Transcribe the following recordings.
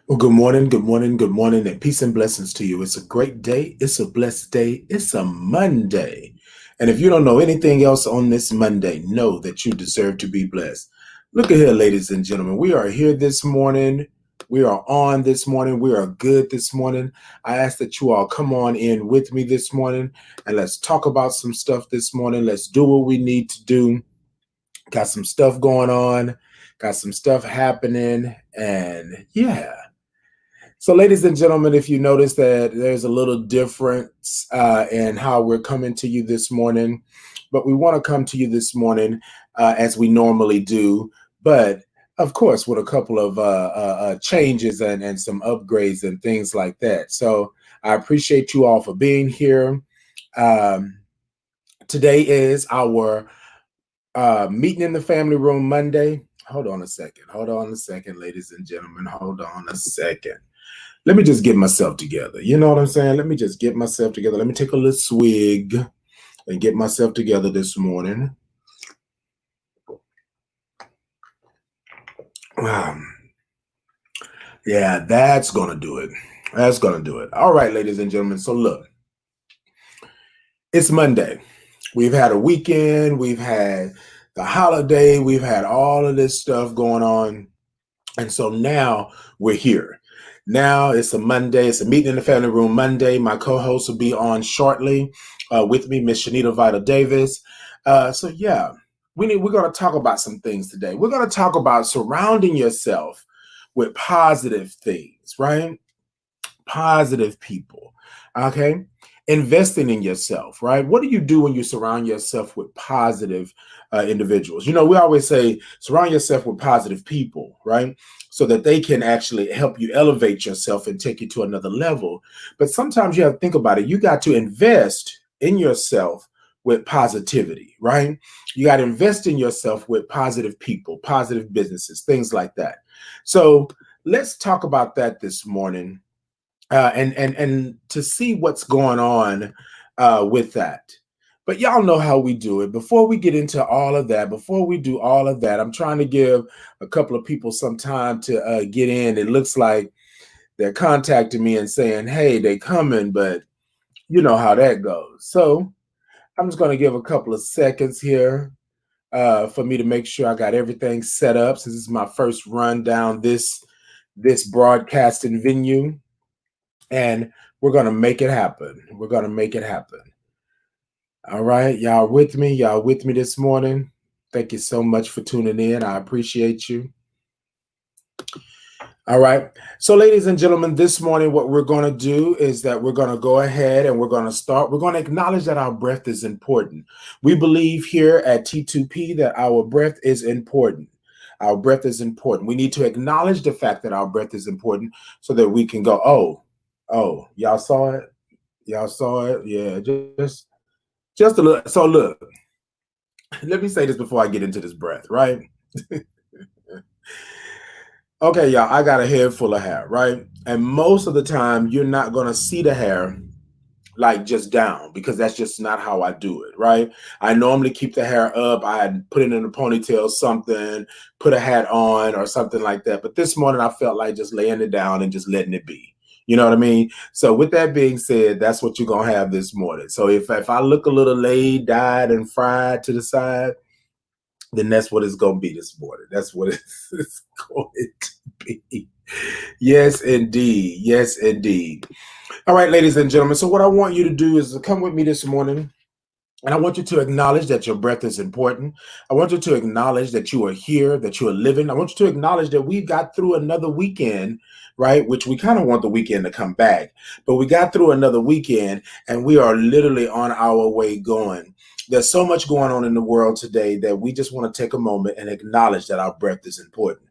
Well, good morning, good morning, good morning, and peace and blessings to you. It's a great day. It's a blessed day. It's a Monday. And if you don't know anything else on this Monday, know that you deserve to be blessed. Look at here, ladies and gentlemen. We are here this morning. We are on this morning. We are good this morning. I ask that you all come on in with me this morning and let's talk about some stuff this morning. Let's do what we need to do. Got some stuff going on, got some stuff happening, and yeah. So, ladies and gentlemen, if you notice that there's a little difference in how we're coming to you this morning, but we want to come to you this morning as we normally do, but of course, with a couple of changes and some upgrades and things like that. So, I appreciate you all for being here. Um, Today is our meeting in the family room Monday. Hold on a second. Hold on a second, ladies and gentlemen. Hold on a second. Let me just get myself together. You know what I'm saying? Let me just get myself together. Let me take a little swig and get myself together this morning. Um, yeah, that's going to do it. That's going to do it. All right, ladies and gentlemen. So, look, it's Monday. We've had a weekend. We've had the holiday. We've had all of this stuff going on. And so now we're here. Now it's a Monday. It's a meeting in the family room Monday. My co-host will be on shortly with me, Miss Shanita Vital Davis. So yeah, we're going to talk about some things today. We're going to talk about surrounding yourself with positive things, right? Positive people. Okay. Investing in yourself, right? What do you do when you surround yourself with positive individuals? You know, we always say surround yourself with positive people, right? So that they can actually help you elevate yourself and take you to another level. But sometimes you have to think about it. You got to invest in yourself with positivity, right? You got to invest in yourself with positive people, positive businesses, things like that. So let's talk about that this morning and to see what's going on with that. But y'all know how we do it. Before we get into all of that, before we do all of that, I'm trying to give a couple of people some time to get in. It looks like they're contacting me and saying, "Hey, they coming," but you know how that goes. So I'm just going to give a couple of seconds here for me to make sure I got everything set up. Since this is my first run down this broadcasting venue and we're going to make it happen. We're going to make it happen. All right. Y'all with me? Y'all with me this morning? Thank you so much for tuning in. I appreciate you. All right. So, ladies and gentlemen, this morning, what we're going to do is that we're going to go ahead and we're going to start. We're going to acknowledge that our breath is important. We believe here at T2P that our breath is important. Our breath is important. We need to acknowledge the fact that our breath is important so that we can go, oh, y'all saw it? Y'all saw it? Yeah, just a little. So look, let me say this before I get into this breath, right? Okay, y'all, I got a head full of hair, right? And most of the time, you're not gonna see the hair like just down because that's just not how I do it, right? I normally keep the hair up. I put it in a ponytail, something, put a hat on or something like that. But this morning I felt like just laying it down and just letting it be. You know what I mean? So with that being said, that's what you're gonna have this morning. So if I look a little laid, dyed, and fried to the side, then that's what it's gonna be this morning. That's what it's going to be. Yes, indeed. Yes, indeed. All right, ladies and gentlemen. So, what I want you to do is to come with me this morning. And I want you to acknowledge that your breath is important. I want you to acknowledge that you are here, that you are living. I want you to acknowledge that we got through another weekend, right? Which we kind of want the weekend to come back, but we got through another weekend and we are literally on our way going. There's so much going on in the world today that we just want to take a moment and acknowledge that our breath is important.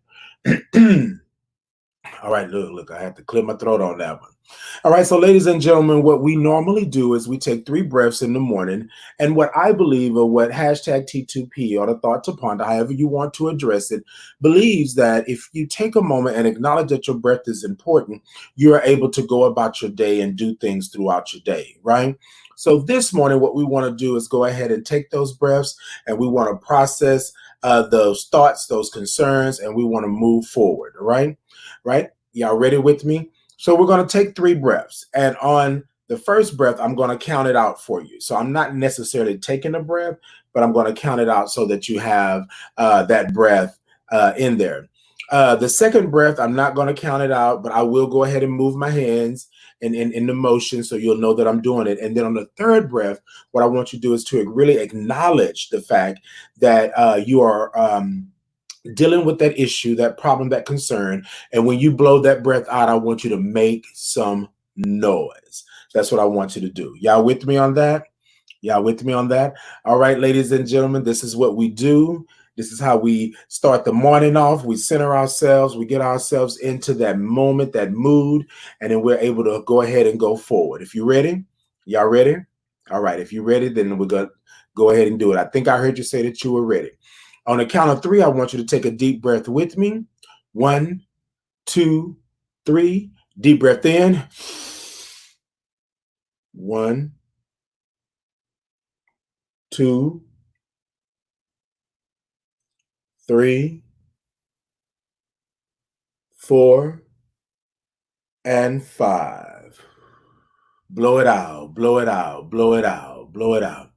All right, look, I had to clear my throat on that one. All right, so ladies and gentlemen, what we normally do is we take 3 breaths in the morning, and what I believe, or what hashtag T2P or the thought to ponder, however you want to address it, believes that if you take a moment and acknowledge that your breath is important, you are able to go about your day and do things throughout your day, right? So this morning, what we want to do is go ahead and take those breaths, and we want to process those thoughts, those concerns, and we want to move forward, right? Right? Y'all ready with me? So we're going to take 3 breaths. And on the first breath, I'm going to count it out for you. So I'm not necessarily taking a breath, but I'm going to count it out so that you have that breath in there. The second breath, I'm not going to count it out, but I will go ahead and move my hands in the motion so you'll know that I'm doing it. And then on the third breath, what I want you to do is to really acknowledge the fact that you are dealing with that issue, that problem, that concern. And when you blow that breath out, I want you to make some noise. That's what I want you to do. Y'all with me on that? Y'all with me on that? All right, ladies and gentlemen, this is what we do. This is how we start the morning off. We center ourselves. We get ourselves into that moment, that mood, and then we're able to go ahead and go forward. If you're ready, y'all ready? All right. If you're ready, then we're going to go ahead and do it. I think I heard you say that you were ready. On the count of 3, I want you to take a deep breath with me. 1, 2, 3. Deep breath in. 1, 2, 3, 4, and 5. Blow it out, blow it out, blow it out, blow it out.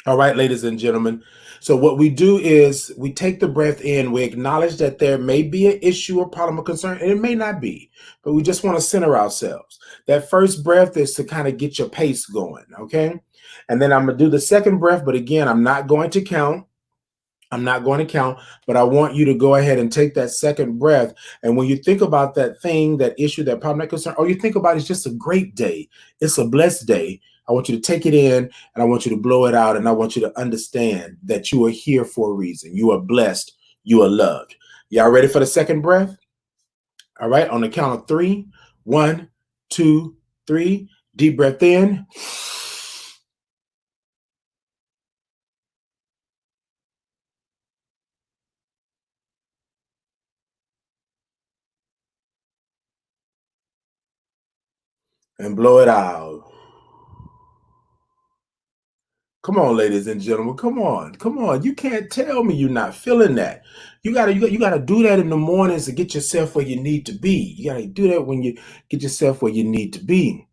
All right, ladies and gentlemen. So what we do is we take the breath in. We acknowledge that there may be an issue or problem or concern, and it may not be, but we just want to center ourselves. That first breath is to kind of get your pace going, okay? And then I'm going to do the second breath, but again, I'm not going to count. I'm not going to count, but I want you to go ahead and take that second breath. And when you think about that thing, that issue, that problem, that concern, or you think about it's just a great day, it's a blessed day, I want you to take it in and I want you to blow it out. And I want you to understand that you are here for a reason. You are blessed. You are loved. Y'all ready for the second breath? All right. On the count of 3. 1, 2, 3. Deep breath in. And blow it out. Come on, ladies and gentlemen. Come on. Come on. You can't tell me you're not feeling that. You gotta do that in the mornings to get yourself where you need to be. You gotta do that when you get yourself where you need to be.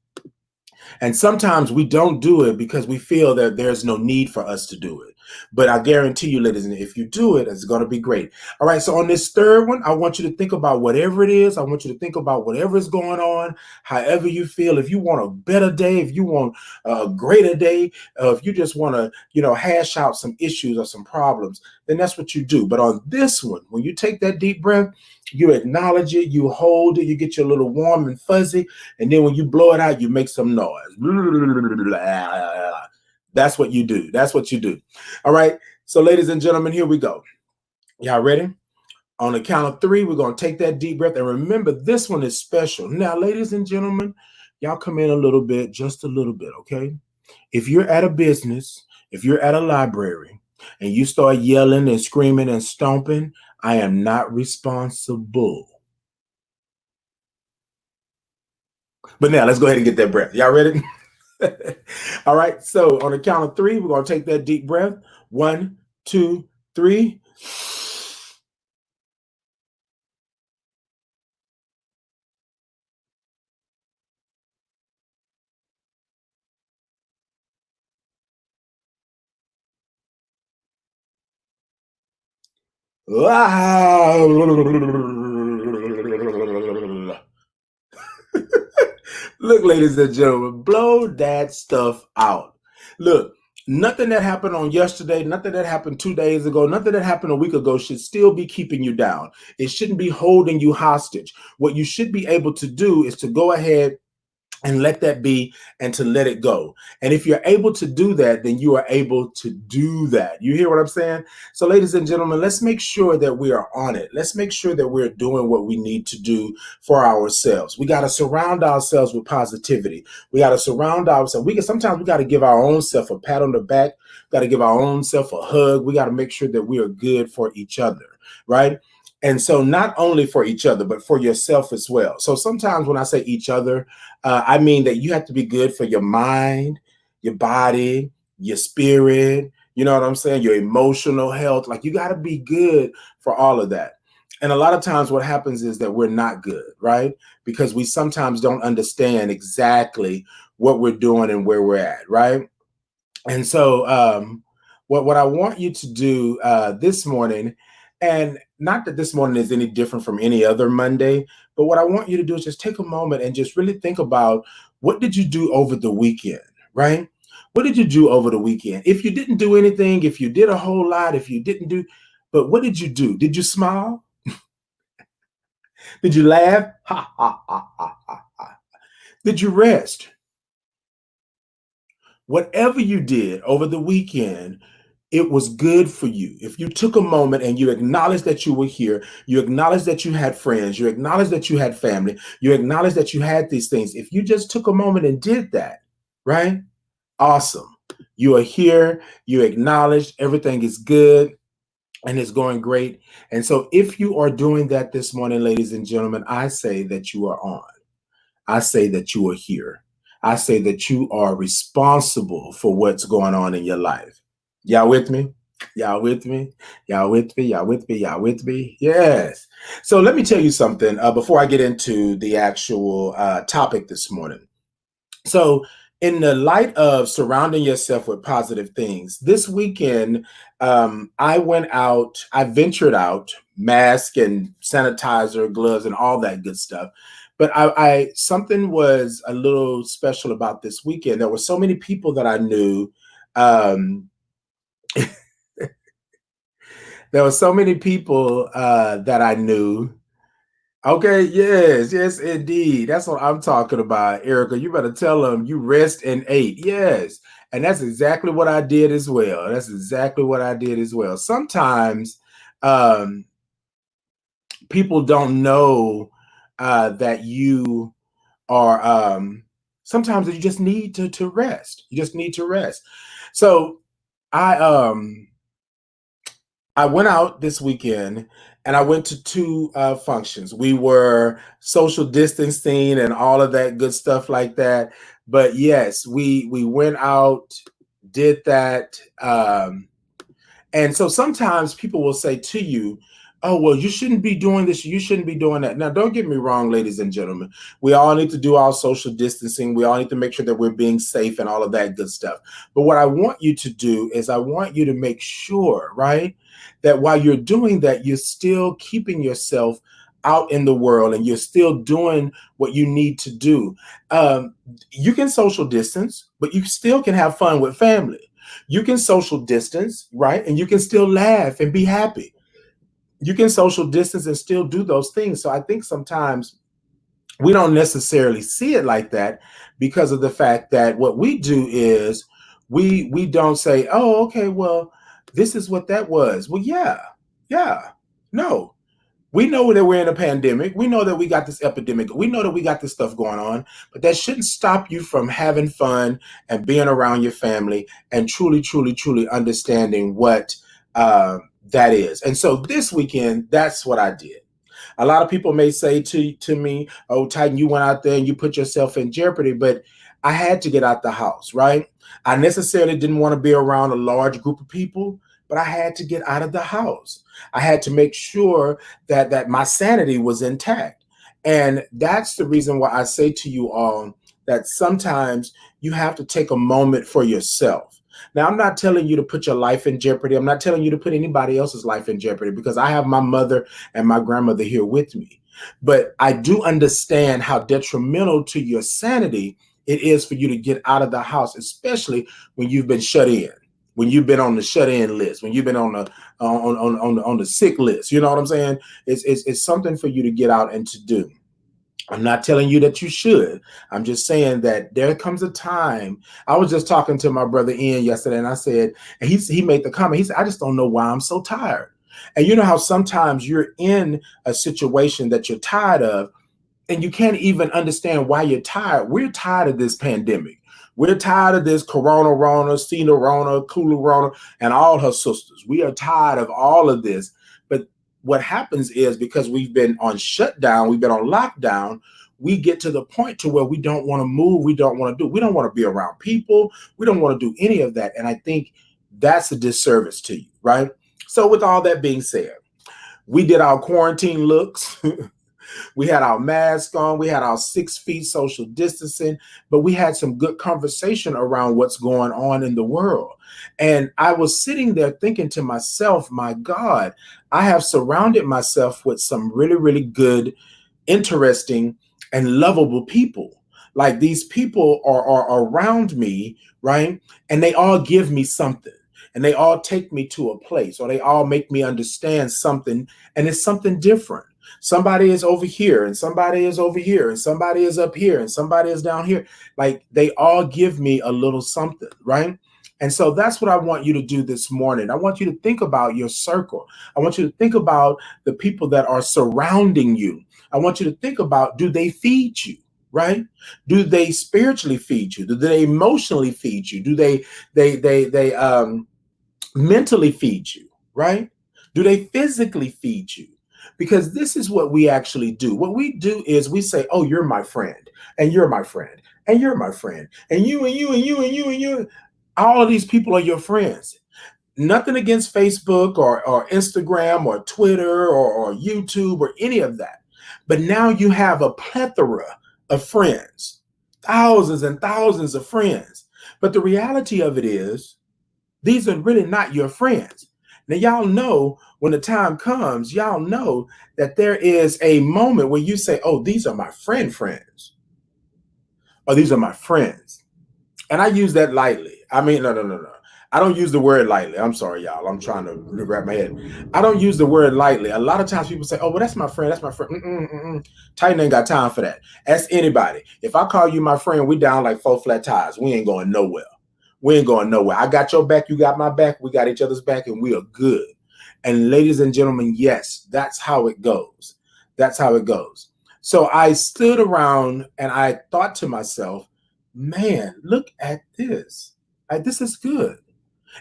And sometimes we don't do it because we feel that there's no need for us to do it. But I guarantee you, ladies, and if you do it, it's going to be great. All right. So on this third one, I want you to think about whatever it is. I want you to think about whatever is going on, however you feel. If you want a better day, if you want a greater day, if you just want to, hash out some issues or some problems, then that's what you do. But on this one, when you take that deep breath, you acknowledge it, you hold it, you get you a little warm and fuzzy, and then when you blow it out, you make some noise. That's what you do. That's what you do. All right. So, ladies and gentlemen, here we go. Y'all ready? On the count of 3, we're going to take that deep breath. And remember, this one is special. Now, ladies and gentlemen, y'all come in a little bit, just a little bit, okay? If you're at a business, if you're at a library, and you start yelling and screaming and stomping, I am not responsible. But now let's go ahead and get that breath. Y'all ready? All right. So on the count of 3, we're going to take that deep breath. 1, 2, 3. Look, ladies and gentlemen, blow that stuff out. Look, nothing that happened on yesterday, nothing that happened 2 days ago, nothing that happened a week ago should still be keeping you down. It shouldn't be holding you hostage. What you should be able to do is to go ahead and let that be and to let it go. And if you're able to do that, then you are able to do that. You hear what I'm saying? So, ladies and gentlemen, let's make sure that we are on it. Let's make sure that we're doing what we need to do for ourselves. We got to surround ourselves with positivity. We got to surround ourselves. Sometimes we got to give our own self a pat on the back. We got to give our own self a hug. We got to make sure that we are good for each other, right? And so not only for each other, but for yourself as well. So sometimes when I say each other, I mean that you have to be good for your mind, your body, your spirit, you know what I'm saying? Your emotional health. Like you got to be good for all of that. And a lot of times what happens is that we're not good, right? Because we sometimes don't understand exactly what we're doing and where we're at, right? And so, what I want you to do this morning, and not that this morning is any different from any other Monday, but what I want you to do is just take a moment and just really think about what did you do over the weekend, right? What did you do over the weekend? If you didn't do anything, if you did a whole lot, if you didn't do, but what did you do? Did you smile? Did you laugh? Ha ha ha ha ha ha. Did you rest? Whatever you did over the weekend, it was good for you. If you took a moment and you acknowledged that you were here, you acknowledged that you had friends, you acknowledged that you had family, you acknowledged that you had these things. If you just took a moment and did that, right? Awesome. You are here, you acknowledged everything is good and it's going great. And so if you are doing that this morning, ladies and gentlemen, I say that you are on. I say that you are here. I say that you are responsible for what's going on in your life. Y'all with me? Y'all with me? Y'all with me? Y'all with me? Y'all with me? Yes. So let me tell you something before I get into the actual topic this morning. So, in the light of surrounding yourself with positive things, this weekend, I went out, I ventured out, mask and sanitizer, gloves, and all that good stuff. But I something was a little special about this weekend. There were so many people that I knew. Um, there were so many people that I knew. Okay, yes, yes, indeed. That's what I'm talking about, Erica. You better tell them you rest and ate. Yes. And that's exactly what I did as well. That's exactly what I did as well. Sometimes um, people don't know that you are, sometimes you just need to rest. You just need to rest. So I, I went out this weekend and I went to two functions. We were social distancing and all of that good stuff like that. But yes, we went out, did that. And so sometimes people will say to you, oh, well, you shouldn't be doing this. You shouldn't be doing that. Now, don't get me wrong, ladies and gentlemen. We all need to do our social distancing. We all need to make sure that we're being safe and all of that good stuff. But what I want you to do is I want you to make sure, right, that while you're doing that, you're still keeping yourself out in the world and you're still doing what you need to do. You can social distance, but you still can have fun with family. You can social distance, right? And you can still laugh and be happy. You can social distance and still do those things. So I think sometimes we don't necessarily see it like that because of the fact that what we do is we don't say, oh, okay, well, this is what that was. Well, yeah. No, we know that we're in a pandemic. We know that we got this epidemic. We know that we got this stuff going on, but that shouldn't stop you from having fun and being around your family and truly, truly, truly understanding what that is. And so this weekend, that's what I did. A lot of people may say to me, oh, Titan, you went out there and you put yourself in jeopardy, but I had to get out the house, right? I necessarily didn't want to be around a large group of people, but I had to get out of the house. I had to make sure that my sanity was intact. And that's the reason why I say to you all that sometimes you have to take a moment for yourself. Now, I'm not telling you to put your life in jeopardy. I'm not telling you to put anybody else's life in jeopardy because I have my mother and my grandmother here with me. But I do understand how detrimental to your sanity it is for you to get out of the house, especially when you've been shut in, when you've been on the shut in list, when you've been on the on the sick list. You know what I'm saying? It's something for you to get out and to do. I'm not telling you that you should. I'm just saying that there comes a time. I was just talking to my brother Ian yesterday, and I said, and he made the comment. He said, I just don't know why I'm so tired. And you know how sometimes you're in a situation that you're tired of, and you can't even understand why you're tired. We're tired of this pandemic. We're tired of this Corona Rona, Cena Rona, Kulu Rona, and all her sisters. We are tired of all of this. But what happens is because we've been on shutdown, we've been on lockdown, we get to the point to where we don't want to move, we don't want to do, we don't want to be around people, we don't want to do any of that. And I think that's a disservice to you, right? So with all that being said, We did our quarantine looks. We had our mask on, we had our 6 feet social distancing, but we had some good conversation around what's going on in the world. And I was sitting there thinking to myself, my God, I have surrounded myself with some really, really good, interesting, and lovable people. Like these people are around me, right? And they all give me something. And they all take me to a place, or they all make me understand something, and it's something different. Somebody is over here, and somebody is over here, and somebody is up here, and somebody is down here. Like they all give me a little something, right? And so that's what I want you to do this morning. I want you to think about your circle. I want you to think about the people that are surrounding you. I want you to think about, do they feed you? Right? Do they spiritually feed you? Do they emotionally feed you? Do they mentally feed you? Right? Do they physically feed you? Because this is what we actually do. What we do is we say, oh, you're my friend, and you're my friend, and you're my friend, and you and you and you and you and you. All of these people are your friends. Nothing against Facebook or Instagram or Twitter or YouTube or any of that. But now you have a plethora of friends, thousands and thousands of friends. But the reality of it is, these are really not your friends. Now, y'all know when the time comes, y'all know that there is a moment where you say, oh, these are my friends, or these are my friends. And I use that lightly. I mean, no. I don't use the word lightly. I'm sorry, y'all. I'm trying to wrap my head. I don't use the word lightly. A lot of times people say, oh, well, that's my friend. That's my friend. Titan ain't got time for that. Ask anybody. If I call you my friend, we down like 4 flat tires. We ain't going nowhere. We ain't going nowhere. I got your back. You got my back. We got each other's back, and we are good. And ladies and gentlemen, yes, that's how it goes. That's how it goes. So I stood around and I thought to myself, man, look at this. This is good.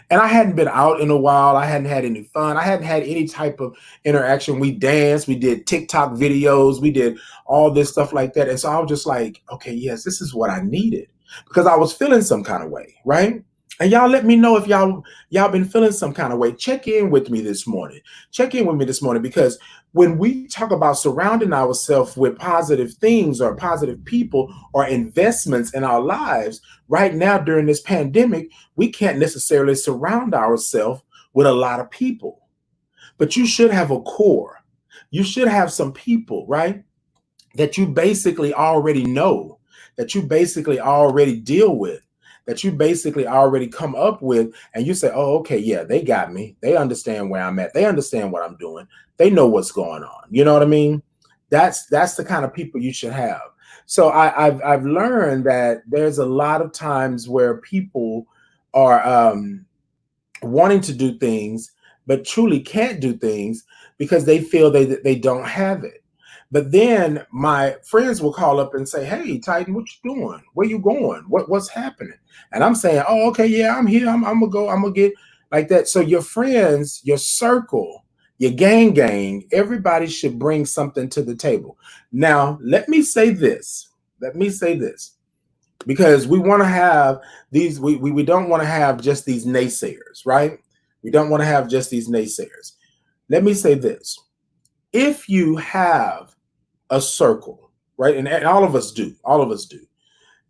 And I hadn't been out in a while. I hadn't had any fun. I hadn't had any type of interaction. We danced. We did TikTok videos. We did all this stuff like that. And so I was just like, okay, yes, this is what I needed, because I was feeling some kind of way, right? And y'all let me know if y'all been feeling some kind of way. Check in with me this morning. Check in with me this morning, because when we talk about surrounding ourselves with positive things or positive people or investments in our lives, right now during this pandemic, we can't necessarily surround ourselves with a lot of people. But you should have a core. You should have some people, right, that you basically already know, that you basically already deal with, that you basically already come up with, and you say, oh, okay, yeah, they got me. They understand where I'm at. They understand what I'm doing. They know what's going on. You know what I mean? That's the kind of people you should have. So I've learned that there's a lot of times where people are wanting to do things, but truly can't do things because they feel they don't have it. But then my friends will call up and say, hey, Titan, what you doing? Where you going? What's happening? And I'm saying, oh, okay, yeah, I'm here. I'm going to go. I'm going to get like that. So your friends, your circle, your gang, everybody should bring something to the table. Now, let me say this, because we want to have these, we don't want to have just these naysayers, right? We don't want to have just these naysayers. Let me say this. If you have a circle, right? And all of us do.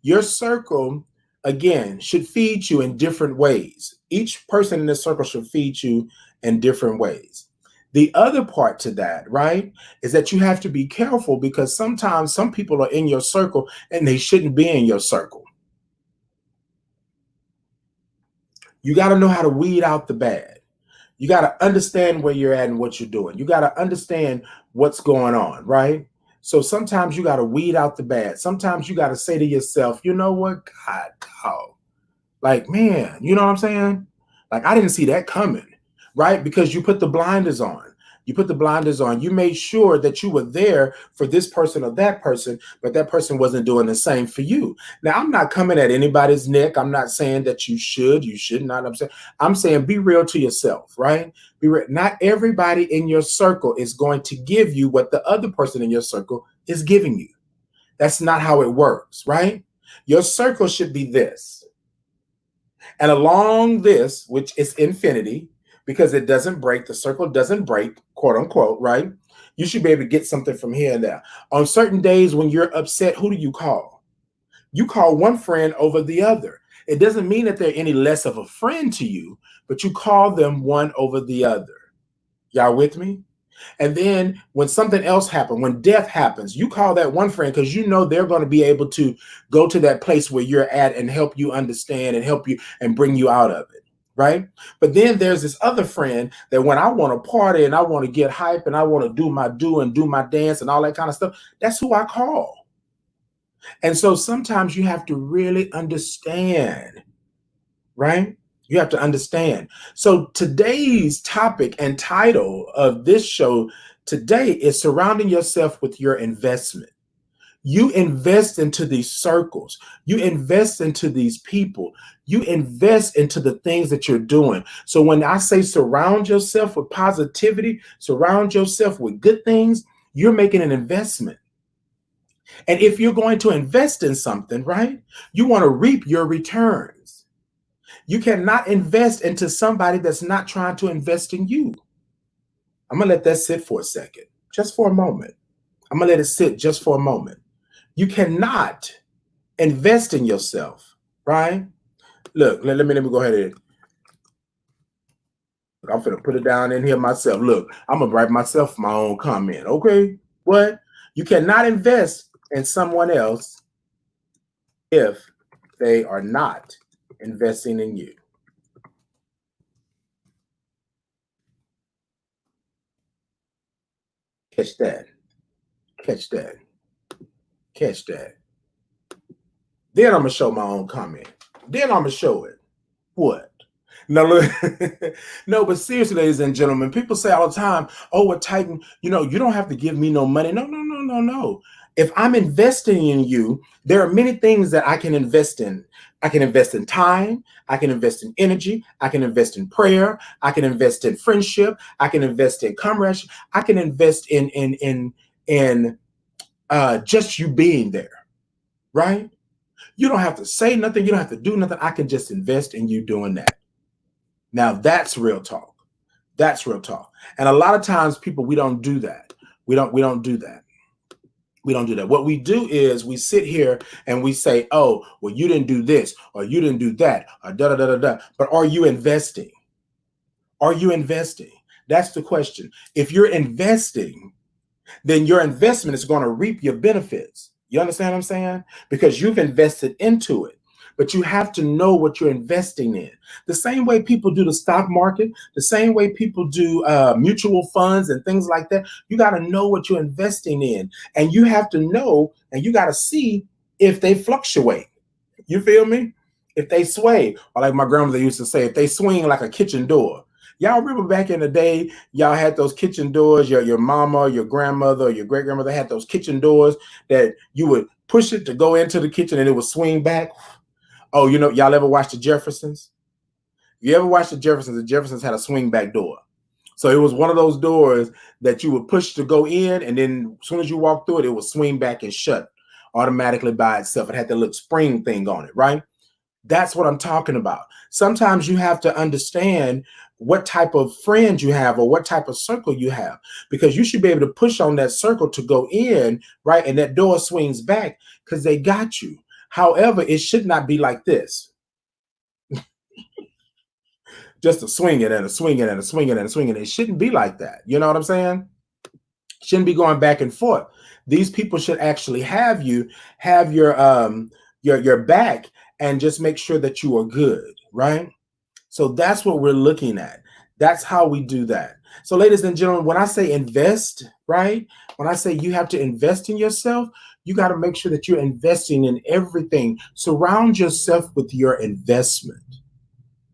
Your circle, again, should feed you in different ways. Each person in this circle should feed you in different ways. The other part to that, right, is that you have to be careful, because sometimes some people are in your circle and they shouldn't be in your circle. You got to know how to weed out the bad. You got to understand where you're at and what you're doing. You got to understand what's going on, right? So sometimes you got to weed out the bad. Sometimes you got to say to yourself, you know what, God, dog. Like, man, you know what I'm saying? Like, I didn't see that coming, right? Because you put the blinders on. You made sure that you were there for this person or that person, but that person wasn't doing the same for you. Now, I'm not coming at anybody's neck. I'm not saying that you should not. I'm saying be real to yourself, right? Be real. Not everybody in your circle is going to give you what the other person in your circle is giving you. That's not how it works, right? Your circle should be this. And along this, which is infinity, because it doesn't break, the circle doesn't break, quote unquote, right? You should be able to get something from here and there. On certain days when you're upset, who do you call? You call one friend over the other. It doesn't mean that they're any less of a friend to you, but you call them one over the other. Y'all with me? And then when something else happens, when death happens, you call that one friend because you know they're going to be able to go to that place where you're at and help you understand and help you and bring you out of it. Right. But then there's this other friend that when I want to party and I want to get hype and I want to do my dance and all that kind of stuff, that's who I call. And so sometimes you have to really understand, right? You have to understand. So today's topic and title of this show today is surrounding yourself with your investment. You invest into these circles. You invest into these people. You invest into the things that you're doing. So when I say surround yourself with positivity, surround yourself with good things, you're making an investment. And if you're going to invest in something, right, you want to reap your returns. You cannot invest into somebody that's not trying to invest in you. I'm going to let that sit for a second, just for a moment. I'm going to let it sit just for a moment. You cannot invest in yourself, right? Look, let me go ahead and I'm going to put it down in here myself. Look, I'm going to write myself my own comment, okay? What? You cannot invest in someone else if they are not investing in you. Catch that. Catch that. Catch that. Then I'm going to show my own comment. Then I'm going to show it. What? No, look. No, but seriously, ladies and gentlemen, people say all the time, oh, we're Titan, you don't have to give me no money. No. If I'm investing in you, there are many things that I can invest in. I can invest in time. I can invest in energy. I can invest in prayer. I can invest in friendship. I can invest in comradeship. I can invest in just you being there, right? You don't have to say nothing. You don't have to do nothing. I can just invest in you doing that. Now that's real talk. That's real talk. And a lot of times people, we don't do that. We don't do that. We don't do that. What we do is we sit here and we say, oh, well, you didn't do this or you didn't do that or da da da da da. But are you investing? Are you investing? That's the question. If you're investing, then your investment is going to reap your benefits. You understand what I'm saying? Because you've invested into it. But you have to know what you're investing in. The same way people do the stock market, the same way people do mutual funds and things like that. You got to know what you're investing in. And you have to know and you got to see if they fluctuate. You feel me? If they sway, or like my grandmother used to say, if they swing like a kitchen door. Y'all remember back in the day, y'all had those kitchen doors, your mama, your grandmother, or your great grandmother had those kitchen doors that you would push it to go into the kitchen and it would swing back. Oh, y'all ever watched the Jeffersons? You ever watched the Jeffersons? The Jeffersons had a swing back door. So it was one of those doors that you would push to go in, and then as soon as you walk through it, it would swing back and shut automatically by itself. It had that little spring thing on it, right? That's what I'm talking about. Sometimes you have to understand what type of friend you have or what type of circle you have, because you should be able to push on that circle to go in, right? And that door swings back because they got you. However, it should not be like this. Just a swinging and a swinging and a swinging and a swinging. It shouldn't be like that. You know what I'm saying? Shouldn't be going back and forth. These people should actually have your back and just make sure that you are good, right? So that's what we're looking at. That's how we do that. So, ladies and gentlemen, when I say invest, right? When I say you have to invest in yourself, you got to make sure that you're investing in everything. Surround yourself with your investment.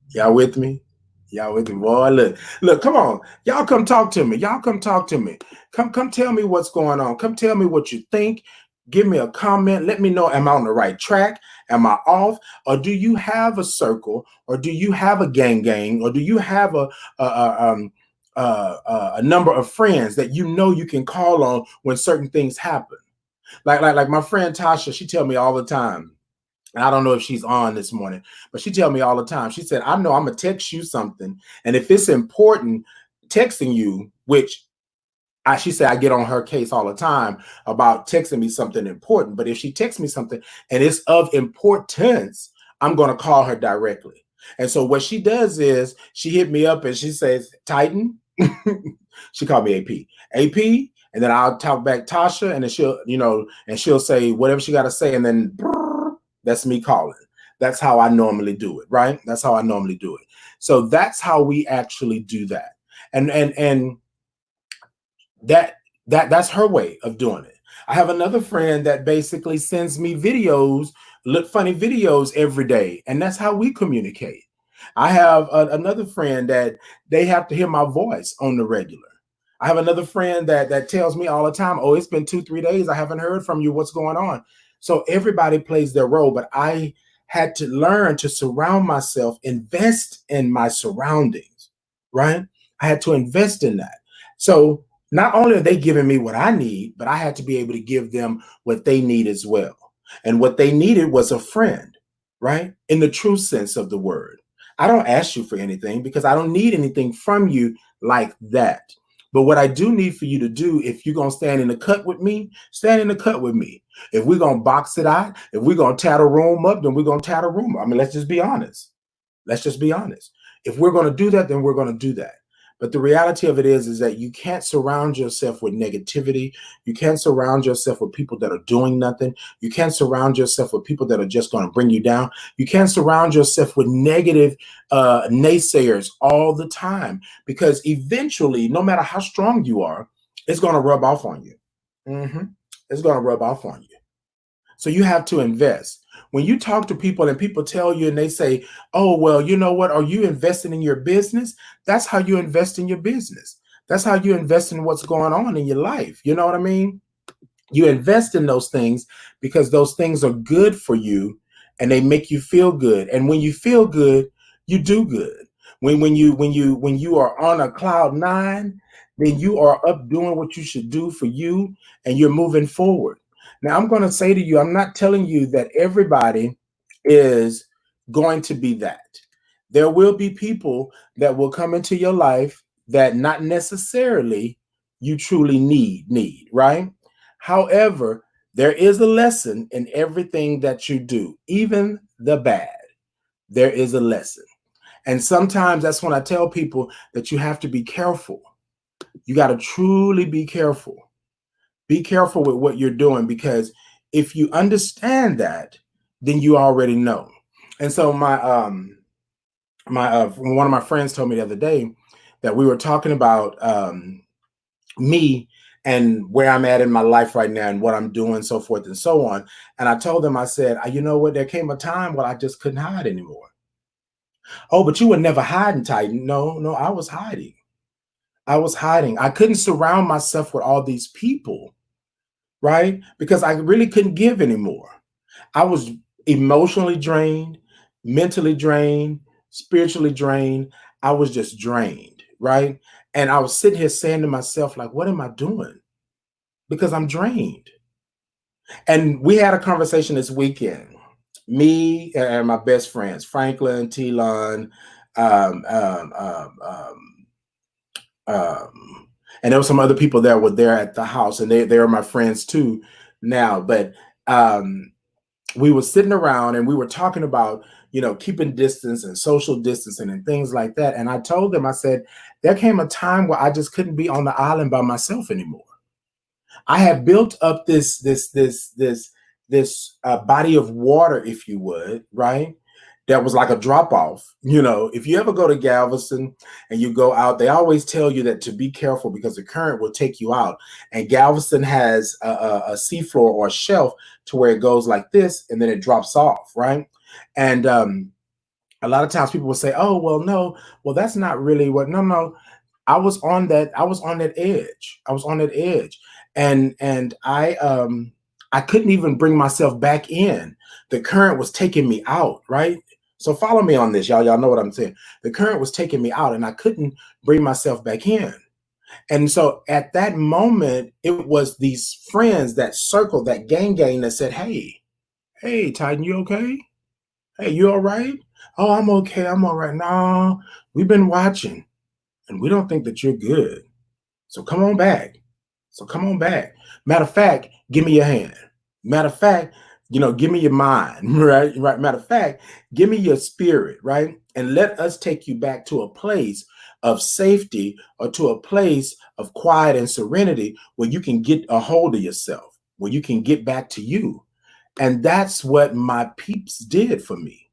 Y'all with me? Y'all with me? Boy, look, come on. Y'all come talk to me. Y'all come talk to me. Come tell me what's going on. Come tell me what you think. Give me a comment. Let me know, am I on the right track? Am I off? Or do you have a circle? Or do you have a gang? Or do you have a number of friends that you can call on when certain things happen? Like my friend Tasha, she tell me all the time, and I don't know if she's on this morning, but she tell me all the time. She said, I know I'm gonna text you something, and if it's important, texting you, which she said I get on her case all the time about texting me something important. But if she texts me something and it's of importance, I'm going to call her directly. And so what she does is she hit me up and she says, Titan. She called me AP. AP. And then I'll talk back Tasha, and then she'll, and she'll say whatever she got to say. And then brrr, that's me calling. That's how I normally do it, right? That's how I normally do it. So that's how we actually do that. And that's her way of doing it. I have another friend that basically sends me videos, look funny videos every day, and that's how we communicate. I have another friend that they have to hear my voice on the regular. I have another friend that tells me all the time, oh, it's been 2-3 days, I haven't heard from you, what's going on? So everybody plays their role, but I had to learn to surround myself, invest in my surroundings, right? I had to invest in that. So not only are they giving me what I need, but I had to be able to give them what they need as well. And what they needed was a friend, right? In the true sense of the word. I don't ask you for anything because I don't need anything from you like that. But what I do need for you to do, if you're going to stand in the cut with me, stand in the cut with me. If we're going to box it out, if we're going to tat a room up, then we're going to tat a room up. I mean, let's just be honest. Let's just be honest. If we're going to do that, then we're going to do that. But the reality of it is that you can't surround yourself with negativity. You can't surround yourself with people that are doing nothing. You can't surround yourself with people that are just going to bring you down. You can't surround yourself with negative naysayers all the time, because eventually, no matter how strong you are, it's going to rub off on you. It's going to rub off on you. So you have to invest. When you talk to people and people tell you and they say, oh, well, you know what? Are you investing in your business? That's how you invest in your business. That's how you invest in what's going on in your life. You know what I mean? You invest in those things because those things are good for you and they make you feel good. And when you feel good, you do good. When you are on a cloud nine, then you are up doing what you should do for you and you're moving forward. Now, I'm going to say to you, I'm not telling you that everybody is going to be that. There will be people that will come into your life that not necessarily you truly need, right? However, there is a lesson in everything that you do, even the bad. There is a lesson. And sometimes that's when I tell people that you have to be careful. You got to truly be careful. Be careful with what you're doing, because if you understand that, then you already know. And so one of my friends told me the other day that we were talking about me and where I'm at in my life right now and what I'm doing, so forth and so on. And I told them, I said, you know what? There came a time where I just couldn't hide anymore. Oh, but you were never hiding, Titan. No, I was hiding. I was hiding. I couldn't surround myself with all these people, right? Because I really couldn't give anymore. I was emotionally drained, mentally drained, spiritually drained. I was just drained, right? And I was sitting here saying to myself, like, what am I doing? Because I'm drained. And we had a conversation this weekend, me and my best friends, Franklin, Telon, um, um, um, um, and there were some other people that were there at the house, and they are my friends too now. But we were sitting around and we were talking about, keeping distance and social distancing and things like that. And I told them, I said, there came a time where I just couldn't be on the island by myself anymore. I had built up this body of water, if you would, right? That was like a drop off. If you ever go to Galveston and you go out, they always tell you that to be careful because the current will take you out. And Galveston has a seafloor or a shelf to where it goes like this and then it drops off, right? And a lot of times people will say, "Oh, well, no, well, that's not really what." No. I was on that. I was on that edge. I was on that edge, and I couldn't even bring myself back in. The current was taking me out, right? So follow me on this, y'all. Y'all know what I'm saying. The current was taking me out, and I couldn't bring myself back in. And so at that moment, it was these friends that circled, that gang that said, hey, Titan, you okay? Hey, you all right? Oh, I'm okay. I'm all right. No, we've been watching and we don't think that you're good. So come on back. So come on back. Matter of fact, give me your hand. Matter of fact, give me your mind, right? Right. Matter of fact, give me your spirit, right? And let us take you back to a place of safety or to a place of quiet and serenity where you can get a hold of yourself, where you can get back to you. And that's what my peeps did for me.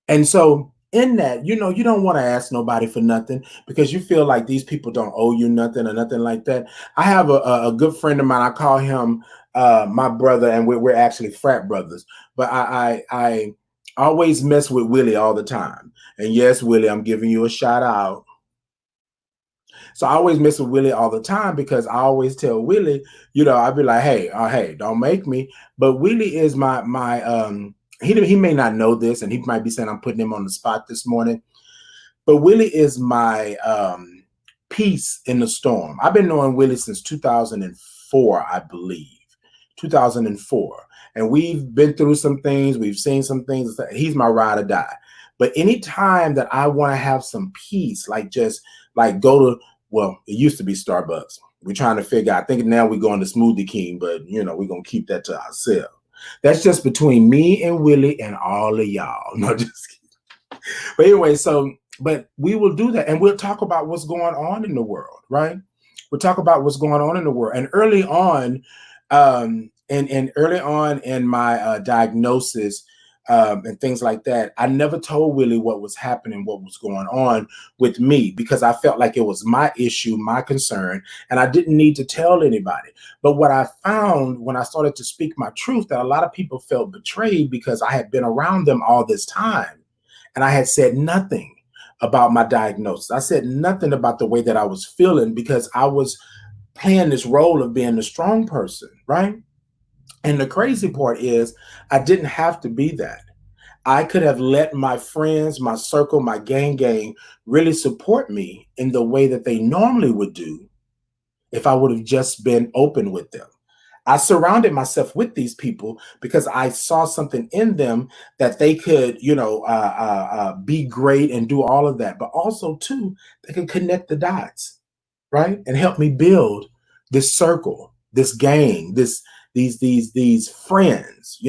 And so in that, you don't want to ask nobody for nothing because you feel like these people don't owe you nothing or nothing like that. I have a good friend of mine. I call him my brother, and we're actually frat brothers. But I always mess with Willie all the time. And yes, Willie, I'm giving you a shout out. So I always mess with Willie all the time because I always tell Willie, I'd be like, hey, don't make me. But Willie is my he may not know this, and he might be saying I'm putting him on the spot this morning. But Willie is my peace in the storm. I've been knowing Willie since 2004, I believe. 2004. And we've been through some things. We've seen some things. He's my ride or die. But anytime that I want to have some peace, like go to, well, it used to be Starbucks. We're trying to figure out, I think now we're going to Smoothie King, but we're going to keep that to ourselves. That's just between me and Willie and all of y'all. No, just kidding. But anyway, but we will do that. And we'll talk about what's going on in the world, right? We'll talk about what's going on in the world. And early on, and early on in my diagnosis, and things like that, I never told Willie what was happening, what was going on with me, because I felt like it was my issue, my concern, and I didn't need to tell anybody. But what I found when I started to speak my truth, that a lot of people felt betrayed because I had been around them all this time and I had said nothing about my diagnosis. I said nothing about the way that I was feeling because I was playing this role of being the strong person, right? And the crazy part is I didn't have to be that. I could have let my friends, my circle, my gang really support me in the way that they normally would do if I would have just been open with them. I surrounded myself with these people because I saw something in them that they could, be great and do all of that. But also, too, they could connect the dots, right? And help me build this circle, this gang, these friends,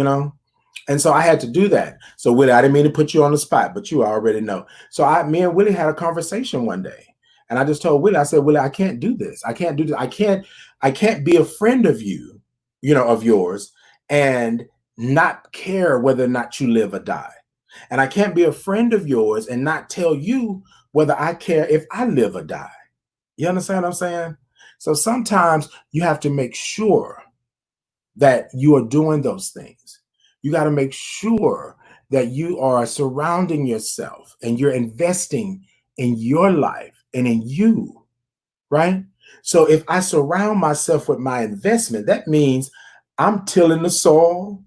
And so I had to do that. So Willie, I didn't mean to put you on the spot, but you already know. So me and Willie had a conversation one day. And I just told Willie, I said, Willie, I can't do this. I can't do this. I can't be a friend of you, of yours, and not care whether or not you live or die. And I can't be a friend of yours and not tell you whether I care if I live or die. You understand what I'm saying? So sometimes you have to make sure that you are doing those things. You got to make sure that you are surrounding yourself and you're investing in your life and in you, right? So if I surround myself with my investment, that means I'm tilling the soil,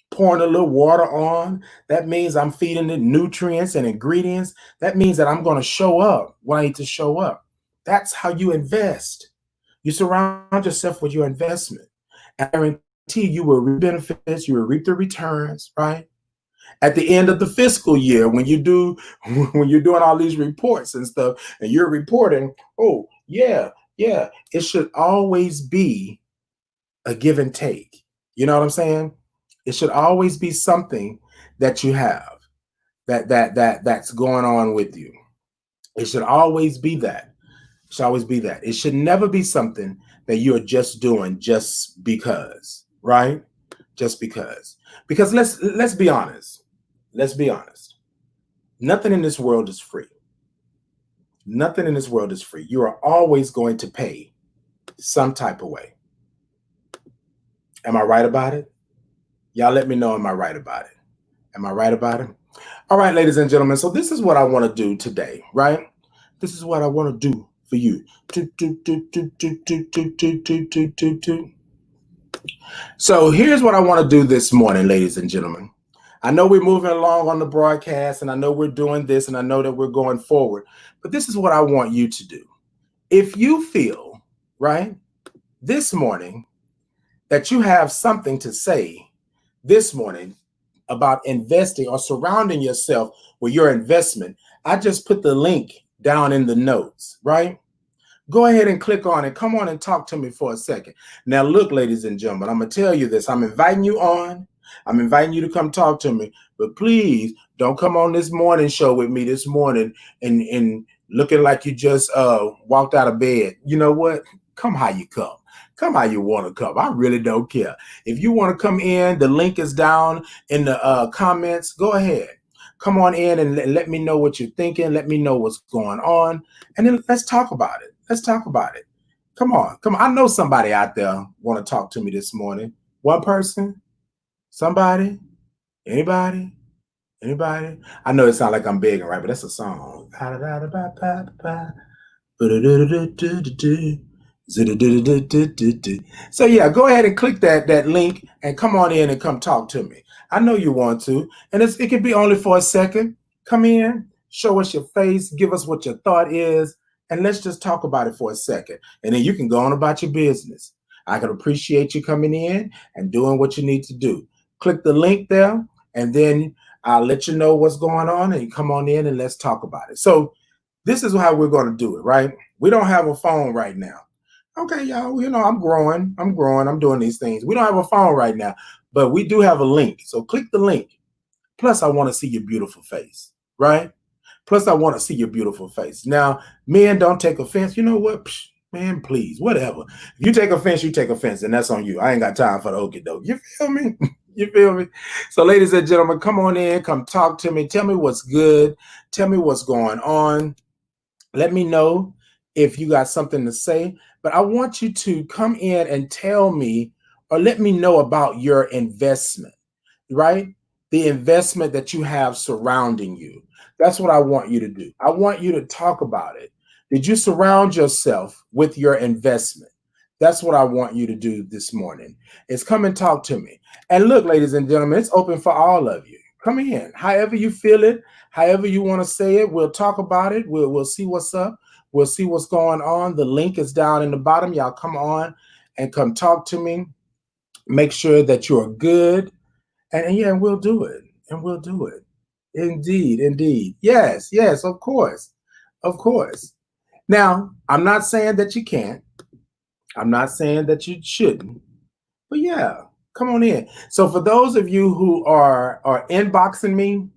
pouring a little water on. That means I'm feeding it nutrients and ingredients. That means that I'm going to show up when I need to show up. That's how you invest. You surround yourself with your investment. And I guarantee you will reap benefits, you will reap the returns, right? At the end of the fiscal year, when you're doing all these reports and stuff, and you're reporting, oh, yeah, it should always be a give and take. You know what I'm saying? It should always be something that you have that's going on with you. It should always be that. It should always be that. It should never be something that you're just doing just because, right? Just because. Because let's be honest. Let's be honest. Nothing in this world is free. Nothing in this world is free. You are always going to pay some type of way. Am I right about it? Y'all let me know, am I right about it? Am I right about it? All right, ladies and gentlemen. So this is what I want to do today, right? This is what I want to do for you. So here's what I want to do this morning, ladies and gentlemen. I know we're moving along on the broadcast, and I know we're doing this, and I know that we're going forward, but this is what I want you to do. If you feel, right, this morning that you have something to say this morning about investing or surrounding yourself with your investment, I just put the link down in the notes, right? Go ahead and click on it. Come on and talk to me for a second. Now, look, ladies and gentlemen, I'm going to tell you this. I'm inviting you on. I'm inviting you to come talk to me. But please don't come on this morning show with me this morning and looking like you just walked out of bed. You know what? Come how you come. Come how you want to come. I really don't care. If you want to come in, the link is down in the comments. Go ahead. Come on in and let me know what you're thinking. Let me know what's going on. And then let's talk about it. Let's talk about it. Come on. Come on. I know somebody out there want to talk to me this morning. One person? Somebody? Anybody? Anybody? I know it sounds like I'm begging, right? But that's a song. So yeah, go ahead and click that link and come on in and come talk to me. I know you want to, and it can be only for a second. Come in, show us your face, give us what your thought is, and let's just talk about it for a second. And then you can go on about your business. I can appreciate you coming in and doing what you need to do. Click the link there, and then I'll let you know what's going on, and you come on in and let's talk about it. So this is how we're going to do it, right? We don't have a phone right now. Okay, y'all, I'm growing. I'm doing these things. We don't have a phone right now, but we do have a link. So click the link. Plus, I want to see your beautiful face, right? Plus, I want to see your beautiful face. Now, men, don't take offense. You know what? Psh, man, please, whatever. If you take offense, you take offense, and that's on you. I ain't got time for the okie doke. You feel me? You feel me? So, ladies and gentlemen, come on in. Come talk to me. Tell me what's good. Tell me what's going on. Let me know if you got something to say. But I want you to come in and tell me or let me know about your investment, right? The investment that you have surrounding you. That's what I want you to do. I want you to talk about it. Did you surround yourself with your investment? That's what I want you to do this morning. Is come and talk to me. And look, ladies and gentlemen, it's open for all of you. Come in. However you feel it, however you want to say it, we'll talk about it. We'll see what's up. We'll see what's going on. The link is down in the bottom. Y'all come on and come talk to me. Make sure that you're good. And yeah, we'll do it. And we'll do it. Indeed, indeed. Yes, yes, of course. Of course. Now, I'm not saying that you can't. I'm not saying that you shouldn't. But yeah, come on in. So for those of you who are inboxing me,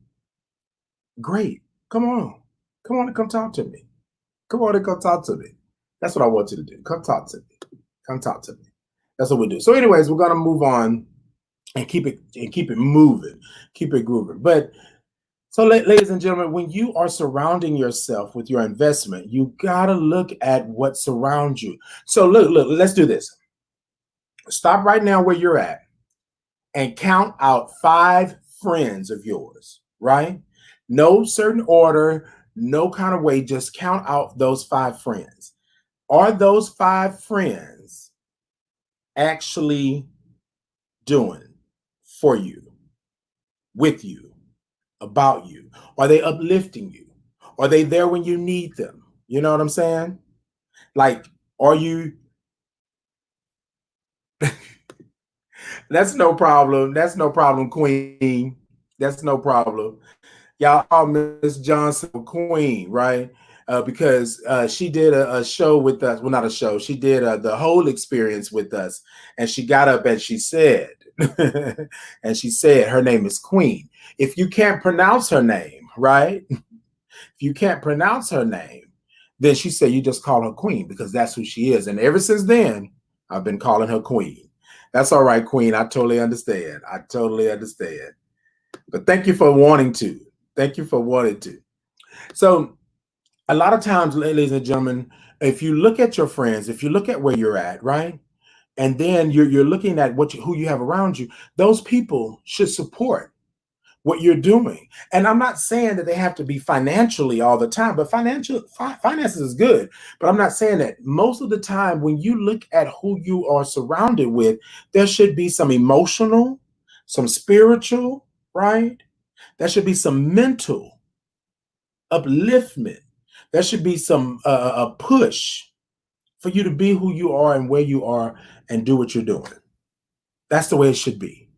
great. Come on. Come on and come talk to me. Come on and come talk to me. That's what I want you to do. Come talk to me. Come talk to me. That's what we do. So anyways, we're going to move on and keep it moving, keep it grooving. But so, ladies and gentlemen, when you are surrounding yourself with your investment, you got to look at what surrounds you. So look, let's do this. Stop right now where you're at and count out 5 friends of yours, right? No certain order, no kind of way, just count out those 5 friends. Are those 5 friends actually doing for you, with you, about you? Are they uplifting you? Are they there when you need them? You know what I'm saying? Like, are you? That's no problem. That's no problem, Queen. That's no problem. Y'all call Miss Johnson Queen, right? Because she did a show with us. Well, not a show. She did the whole experience with us, and she got up and she said, and she said her name is Queen. If you can't pronounce her name, right? If you can't pronounce her name, then she said you just call her Queen because that's who she is. And ever since then, I've been calling her Queen. That's all right, Queen. I totally understand. I totally understand. But thank you for wanting to. Thank you for wanting to. So a lot of times, ladies and gentlemen, if you look at your friends, if you look at where you're at, right? And then you're looking at who you have around you, those people should support what you're doing. And I'm not saying that they have to be financially all the time, but finances is good. But I'm not saying that. Most of the time, when you look at who you are surrounded with, there should be some emotional, some spiritual, right? There should be some mental upliftment. There should be some a push for you to be who you are and where you are and do what you're doing. That's the way it should be.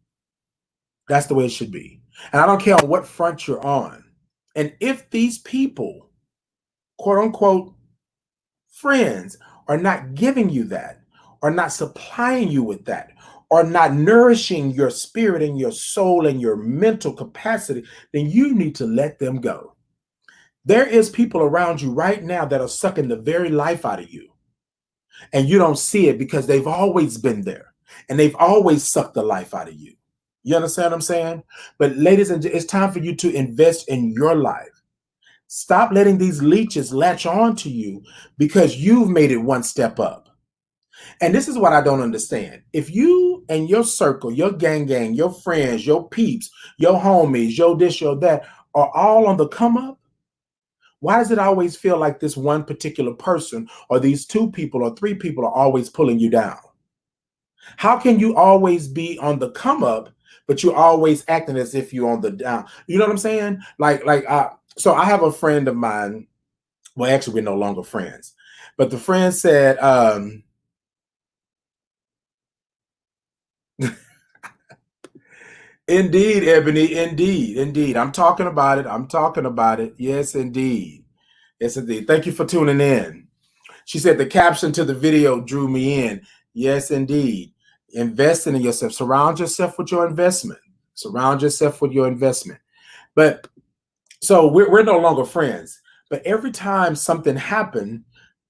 That's the way it should be. And I don't care on what front you're on. And if these people, quote unquote, friends are not giving you that, are not supplying you with that, are not nourishing your spirit and your soul and your mental capacity, then you need to let them go. There is people around you right now that are sucking the very life out of you, and you don't see it because they've always been there and they've always sucked the life out of you. You understand what I'm saying? But ladies and it's time for you to invest in your life. Stop letting these leeches latch on to you because you've made it one step up. And this is what I don't understand. If you and your circle, your gang, your friends, your peeps, your homies, your this, your that are all on the come up, why does it always feel like this one particular person or these two people or three people are always pulling you down? How can you always be on the come up, but you're always acting as if you're on the down? You know what I'm saying? So I have a friend of mine. Well, actually, we're no longer friends, but the friend said, indeed, Ebony, indeed. I'm talking about it. I'm talking about it. Yes, indeed. Yes, indeed. Thank you for tuning in. She said the caption to the video drew me in. Yes, indeed. Investing in yourself. Surround yourself with your investment. Surround yourself with your investment. But so we're no longer friends. But every time something happened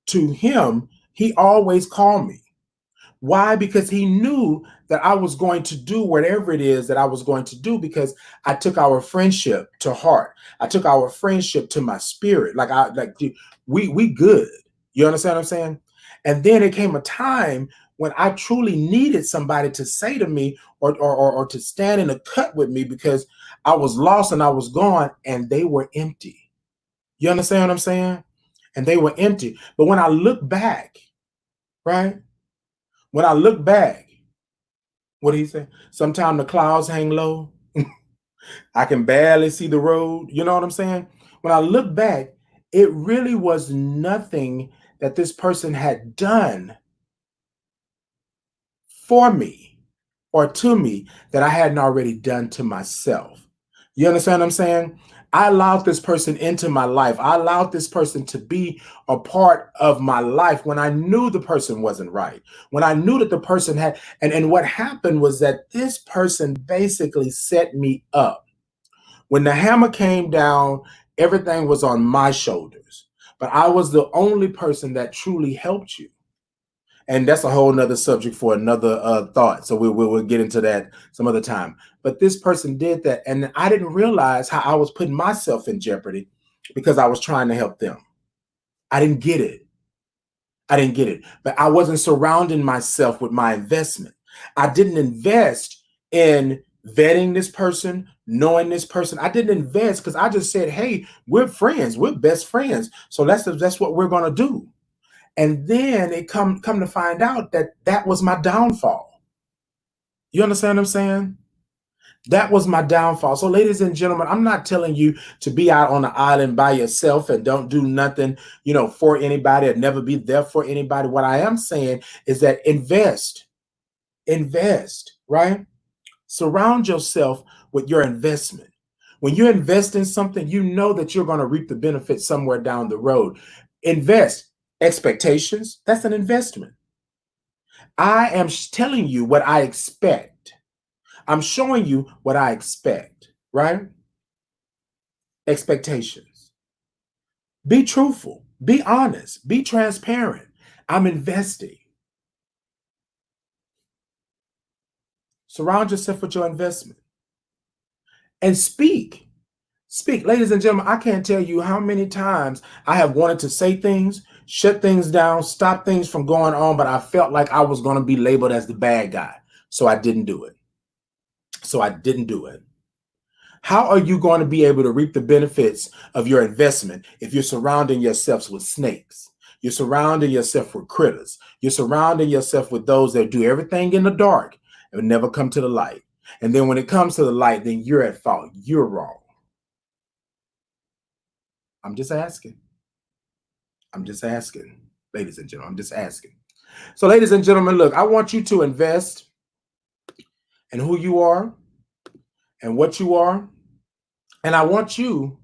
to him, he always called me. Why? Because he knew that I was going to do whatever it is that I was going to do because I took our friendship to heart. I took our friendship to my spirit. We good. You understand what I'm saying? And then it came a time when I truly needed somebody to say to me or to stand in a cut with me because I was lost and I was gone and they were empty. You understand what I'm saying? And they were empty. But when I look back, right? When I look back, what did he say? Sometimes the clouds hang low. I can barely see the road. You know what I'm saying? When I look back, it really was nothing that this person had done for me or to me that I hadn't already done to myself. You understand what I'm saying? I allowed this person into my life. I allowed this person to be a part of my life when I knew the person wasn't right. When I knew that the person had, and what happened was that this person basically set me up. When the hammer came down, everything was on my shoulders. But I was the only person that truly helped you. And that's a whole nother subject for another thought. So we'll get into that some other time. But this person did that. And I didn't realize how I was putting myself in jeopardy because I was trying to help them. I didn't get it. I didn't get it. But I wasn't surrounding myself with my investment. I didn't invest in vetting this person, knowing this person. I didn't invest because I just said, hey, we're friends. We're best friends. So that's what we're going to do. And then it come to find out that that was my downfall. You understand what I'm saying? That was my downfall. So, ladies and gentlemen, I'm not telling you to be out on the island by yourself and don't do nothing, for anybody or never be there for anybody. What I am saying is that invest, right? Surround yourself with your investment. When you invest in something, you know that you're going to reap the benefits somewhere down the road. Invest. Expectations, that's an investment. I am telling you what I expect. I'm showing you what I expect, right? Expectations. Be truthful, be honest, be transparent. I'm investing. Surround yourself with your investment and speak. Speak. Ladies and gentlemen, I can't tell you how many times I have wanted to say things, shut things down, stop things from going on, but I felt like I was going to be labeled as the bad guy. So I didn't do it. How are you going to be able to reap the benefits of your investment if you're surrounding yourselves with snakes? You're surrounding yourself with critters. You're surrounding yourself with those that do everything in the dark and never come to the light. And then when it comes to the light, then you're at fault. You're wrong. I'm just asking. Ladies and gentlemen. I'm just asking. So, ladies and gentlemen, look, I want you to invest in who you are and what you are. And I want you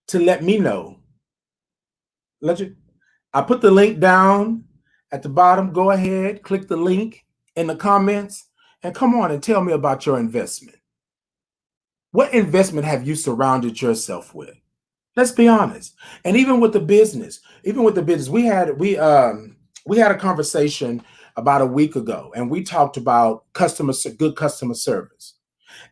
to let me know. I put the link down at the bottom. Go ahead, click the link in the comments, and come on and tell me about your investment. What investment have you surrounded yourself with? Let's be honest. And even with the business, we had a conversation about a week ago, and we talked about good customer service.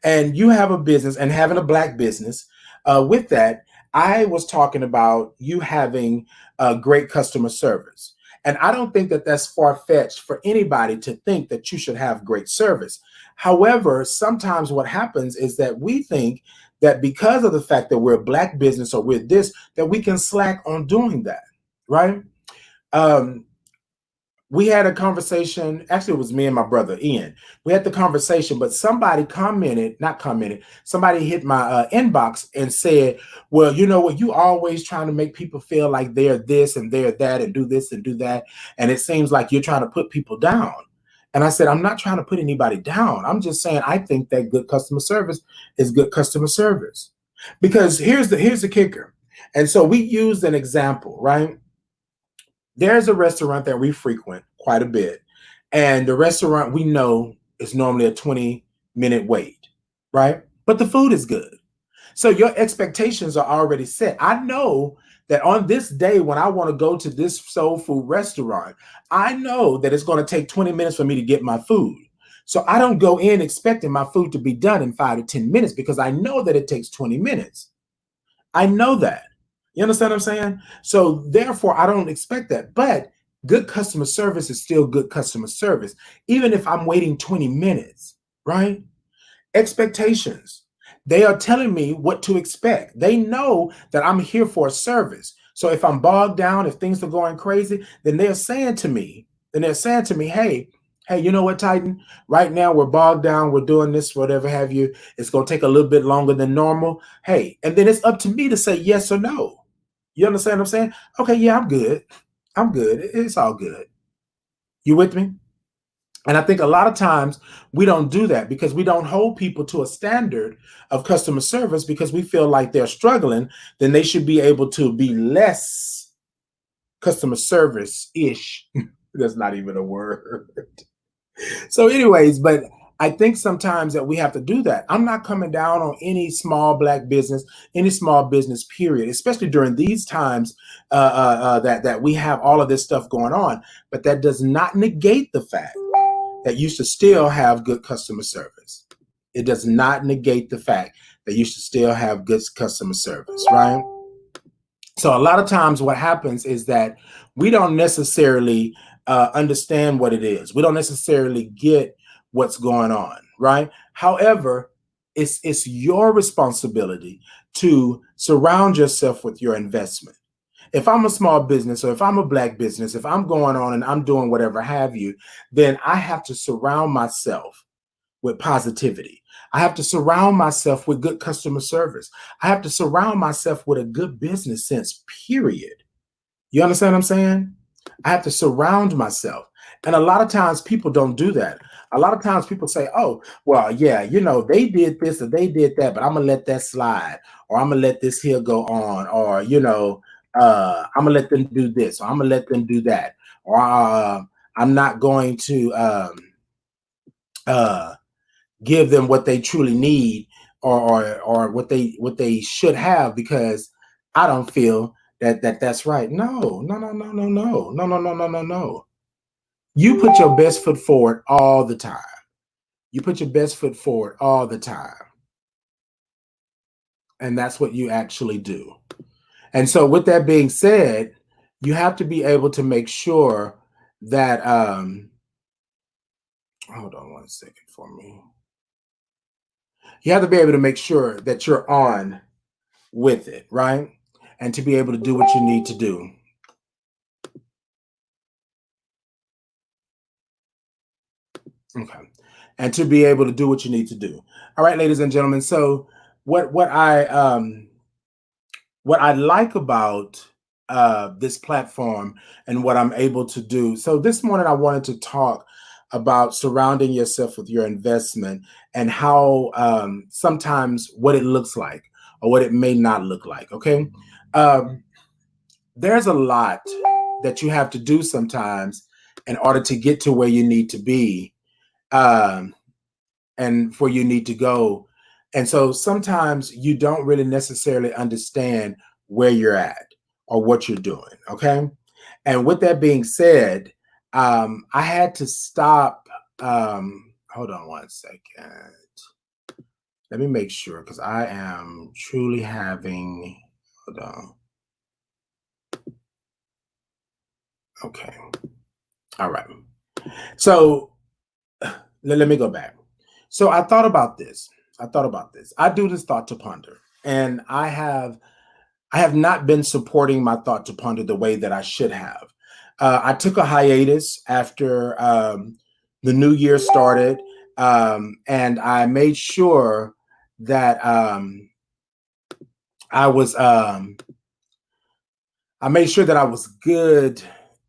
And you have a business and having a black business. With that, I was talking about you having great customer service. And I don't think that that's far-fetched for anybody to think that you should have great service. However, sometimes what happens is that we think that because of the fact that we're a black business or we're this, that we can slack on doing that, right? Um, we had a conversation. Actually, it was me and my brother Ian. We had the conversation, but somebody somebody hit my inbox and said, well, you know what, you always trying to make people feel like they're this and they're that and do this and do that, and it seems like you're trying to put people down. And I said, I'm not trying to put anybody down. I'm just saying I think that good customer service is good customer service. Because here's the kicker. And so we used an example, right? There's a restaurant that we frequent quite a bit, and the restaurant we know is normally a 20-minute wait, right? But the food is good. So your expectations are already set. I know that on this day when I want to go to this soul food restaurant, I know that it's going to take 20 minutes for me to get my food. So I don't go in expecting my food to be done in 5 to 10 minutes because I know that it takes 20 minutes. I know that. You understand what I'm saying? So therefore, I don't expect that. But good customer service is still good customer service, even if I'm waiting 20 minutes, right? Expectations. They are telling me what to expect. They know that I'm here for a service. So if I'm bogged down, if things are going crazy, then they're saying to me, hey, you know what, Titan? Right now we're bogged down, we're doing this, whatever have you. It's going to take a little bit longer than normal. Hey, and then it's up to me to say yes or no. You understand what I'm saying? Okay, yeah, I'm good. I'm good. It's all good. You with me? And I think a lot of times we don't do that because we don't hold people to a standard of customer service because we feel like they're struggling, then they should be able to be less customer service-ish. That's not even a word. So anyways, but I think sometimes that we have to do that. I'm not coming down on any small black business, any small business period, especially during these times that we have all of this stuff going on. But that does not negate the fact that you should still have good customer service. It does not negate the fact that you should still have good customer service, right? So a lot of times what happens is that we don't necessarily understand what it is. We don't necessarily get what's going on, right? However, it's your responsibility to surround yourself with your investment. If I'm a small business or if I'm a black business, if I'm going on and I'm doing whatever have you, then I have to surround myself with positivity. I have to surround myself with good customer service. I have to surround myself with a good business sense, period. You understand what I'm saying? I have to surround myself. And a lot of times people don't do that. A lot of times people say, oh, well, yeah, you know, they did this or they did that, but I'm going to let that slide, or I'm going to let this here go on, or, you know, I'm going to let them do this, or I'm going to let them do that, or I'm not going to give them what they truly need, or what they should have, because I don't feel that's right. No. You put your best foot forward all the time. You put your best foot forward all the time. And that's what you actually do. And so with that being said, you have to be able to make sure that hold on one second for me. You have to be able to make sure that you're on with it, right? And to be able to do what you need to do. Okay. And to be able to do what you need to do. All right, ladies and gentlemen. So what I like about this platform and what I'm able to do. So this morning I wanted to talk about surrounding yourself with your investment and how sometimes what it looks like or what it may not look like. Okay. There's a lot that you have to do sometimes in order to get to where you need to be, um, and where you need to go. And so sometimes you don't really necessarily understand where you're at or what you're doing. Okay. And with that being said, I had to stop. Hold on one second. Let me make sure because I am truly having. Hold on. Okay. All right. So let me go back. So I thought about this. I do this thought to ponder, and I have not been supporting my thought to ponder the way that I should have. I took a hiatus after the new year started, and I made sure that I was I made sure that I was good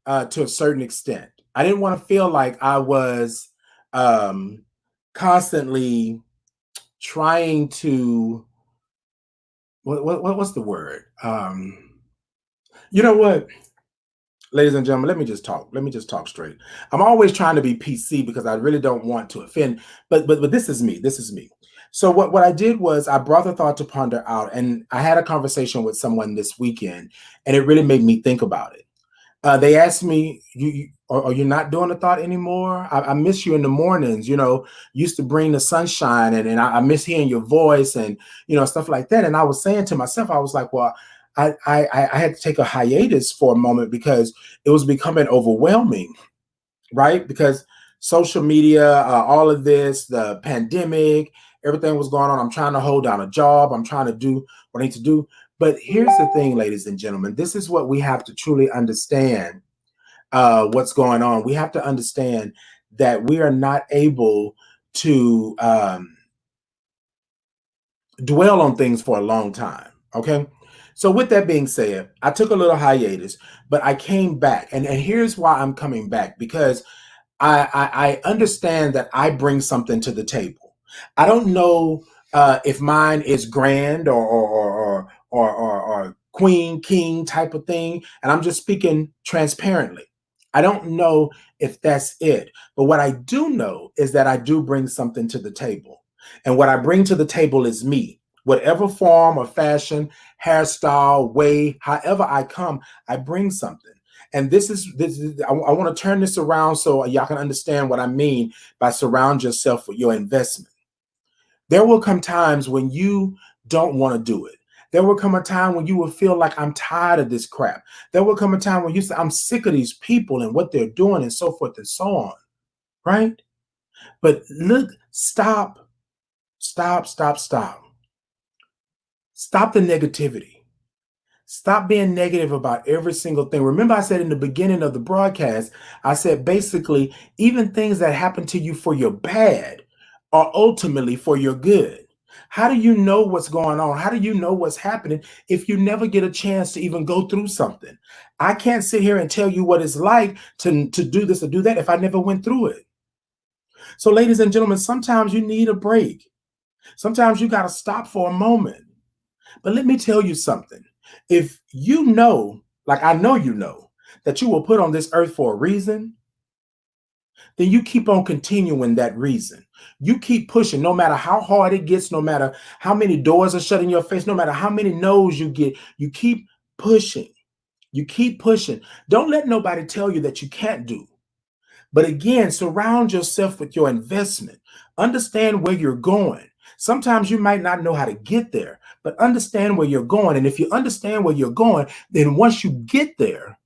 to a certain extent. I didn't want to feel like I was um, constantly trying to what's the word? You know what, ladies and gentlemen, let me just talk. Let me just talk straight. I'm always trying to be PC because I really don't want to offend. But this is me. This is me. So what I did was I brought the thought to ponder out, and I had a conversation with someone this weekend, and it really made me think about it. They asked me, are you not doing the thought anymore? I miss you in the mornings, used to bring the sunshine, and I miss hearing your voice and, stuff like that. And I was saying to myself, I was like, well, I had to take a hiatus for a moment because it was becoming overwhelming, right? Because social media, all of this, the pandemic, everything was going on. I'm trying to hold down a job. I'm trying to do what I need to do. But here's the thing, ladies and gentlemen, this is what we have to truly understand what's going on. We have to understand that we are not able to dwell on things for a long time. Okay. So with that being said, I took a little hiatus, but I came back. And here's why I'm coming back, because I understand that I bring something to the table. I don't know if mine is grand or queen king type of thing, and I'm just speaking transparently. I don't know if that's it, but what I do know is that I do bring something to the table, and what I bring to the table is me. Whatever form or fashion, hairstyle, way, however I come, I bring something. And I want to turn this around so y'all can understand what I mean by surround yourself with your investment. There will come times when you don't want to do it. There will come a time when you will feel like I'm tired of this crap. There will come a time when you say, I'm sick of these people and what they're doing and so forth and so on. Right? But look, stop. Stop the negativity. Stop being negative about every single thing. Remember, I said in the beginning of the broadcast, I said basically, even things that happen to you for your bad are ultimately for your good. How do you know what's going on? How do you know what's happening if you never get a chance to even go through something? I can't sit here and tell you what it's like to do this or do that if I never went through it. So, ladies and gentlemen, sometimes you need a break. Sometimes you got to stop for a moment. But let me tell you something. If you know, like I know you know, that you were put on this earth for a reason, then you keep on continuing that reason. You keep pushing, no matter how hard it gets, no matter how many doors are shut in your face, no matter how many no's you get, you keep pushing. You keep pushing. Don't let nobody tell you that you can't do. But again, surround yourself with your investment. Understand where you're going. Sometimes you might not know how to get there, but understand where you're going. And if you understand where you're going, then once you get there,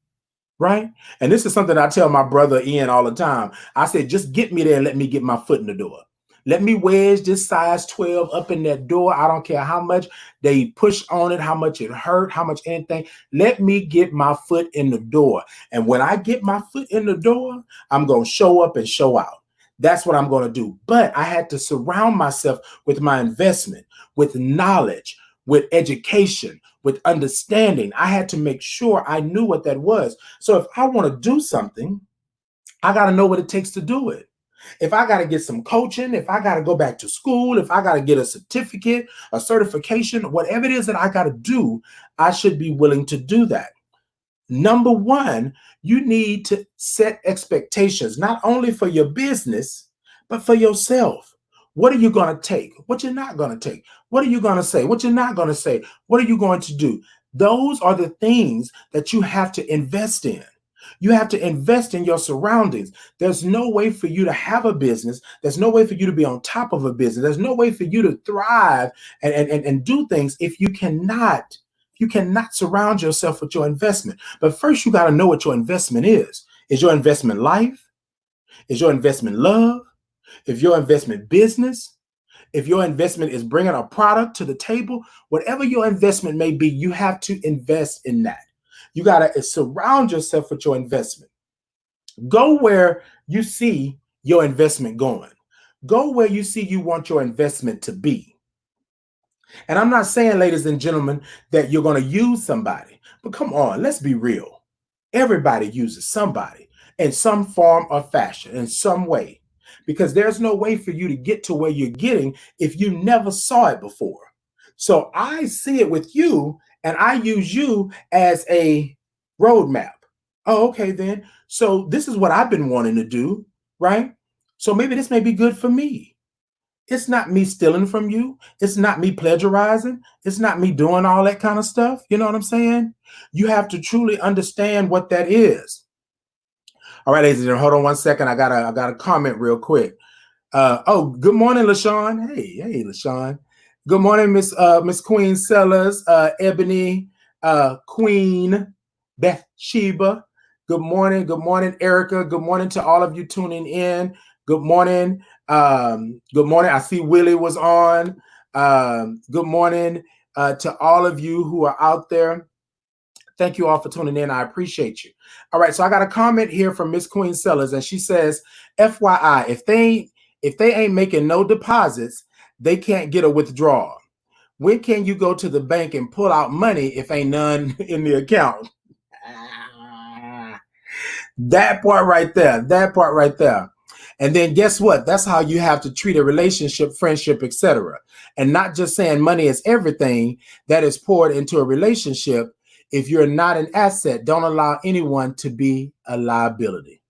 right? And this is something I tell my brother Ian all the time. I said, just get me there and let me get my foot in the door. Let me wedge this size 12 up in that door. I don't care how much they push on it, how much it hurt, how much anything. Let me get my foot in the door. And when I get my foot in the door, I'm going to show up and show out. That's what I'm going to do. But I had to surround myself with my investment, with knowledge, with education, with understanding. I had to make sure I knew what that was. So if I want to do something, I got to know what it takes to do it. If I got to get some coaching, if I got to go back to school, if I got to get a certificate, a certification, whatever it is that I got to do, I should be willing to do that. Number one, you need to set expectations, not only for your business, but for yourself. What are you going to take? What you're not going to take? What are you going to say? What you're not going to say? What are you going to do? Those are the things that you have to invest in. You have to invest in your surroundings. There's no way for you to have a business. There's no way for you to be on top of a business. There's no way for you to thrive and do things if you cannot surround yourself with your investment. But first, you got to know what your investment is. Is your investment life? Is your investment love? If your investment business? If your investment is bringing a product to the table, whatever your investment may be, you have to invest in that. You got to surround yourself with your investment. Go where you see your investment going. Go where you see you want your investment to be. And I'm not saying, ladies and gentlemen, that you're going to use somebody, but come on, let's be real. Everybody uses somebody in some form or fashion, in some way, because there's no way for you to get to where you're getting if you never saw it before. So I see it with you, and I use you as a roadmap. Oh, okay, then. So this is what I've been wanting to do, right? So maybe this may be good for me. It's not me stealing from you. It's not me plagiarizing. It's not me doing all that kind of stuff. You know what I'm saying? You have to truly understand what that is. All right, ladies and gentlemen, hold on one second. I got a comment real quick. Oh, good morning, LaShawn. Hey, LaShawn. Good morning, Miss Queen Sellers, Ebony, Queen Bathsheba. Good morning, Erica. Good morning to all of you tuning in. Good morning. Good morning. I see Willie was on. Good morning to all of you who are out there. Thank you all for tuning in. I appreciate you. All right, so I got a comment here from Miss Queen Sellers, and she says, FYI, if they ain't making no deposits, they can't get a withdrawal. When can you go to the bank and pull out money if ain't none in the account? That part right there. And then guess what? That's how you have to treat a relationship, friendship, etc. And not just saying money is everything that is poured into a relationship. If you're not an asset, don't allow anyone to be a liability.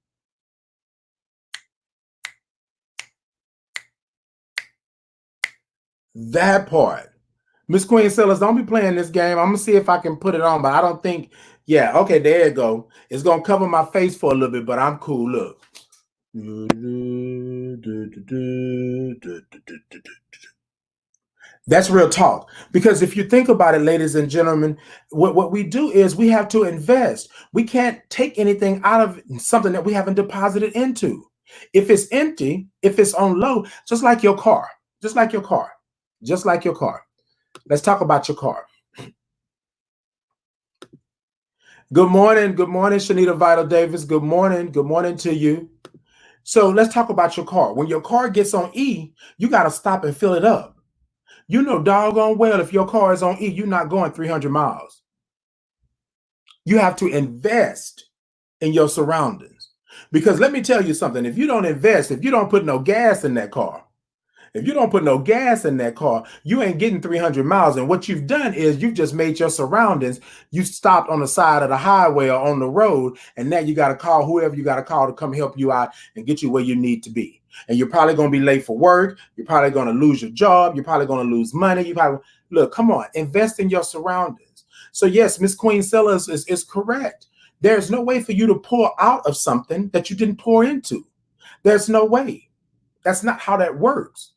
That part. Miss Queen Sellers, don't be playing this game. I'm going to see if I can put it on, but I don't think. Yeah, okay, there you go. It's going to cover my face for a little bit, but I'm cool. Look. That's real talk. Because if you think about it, ladies and gentlemen, what we do is we have to invest. We can't take anything out of something that we haven't deposited into. If it's empty, if it's on low, just like your car, just like your car, just like your car. Let's talk about your car. Good morning, Shanita Vital Davis. Good morning to you. So let's talk about your car. When your car gets on E, you got to stop and fill it up. You know doggone well if your car is on E, you're not going 300 miles. You have to invest in your surroundings. Because let me tell you something, if you don't invest, if you don't put no gas in that car, you ain't getting 300 miles. And what you've done is you've just made your surroundings. You stopped on the side of the highway or on the road, and now you got to call whoever you got to call to come help you out and get you where you need to be. And you're probably going to be late for work. You're probably going to lose your job. You're probably going to lose money. Look, come on, invest in your surroundings. So yes, Miss Queen Sellers is correct. There's no way for you to pour out of something that you didn't pour into. There's no way. That's not how that works.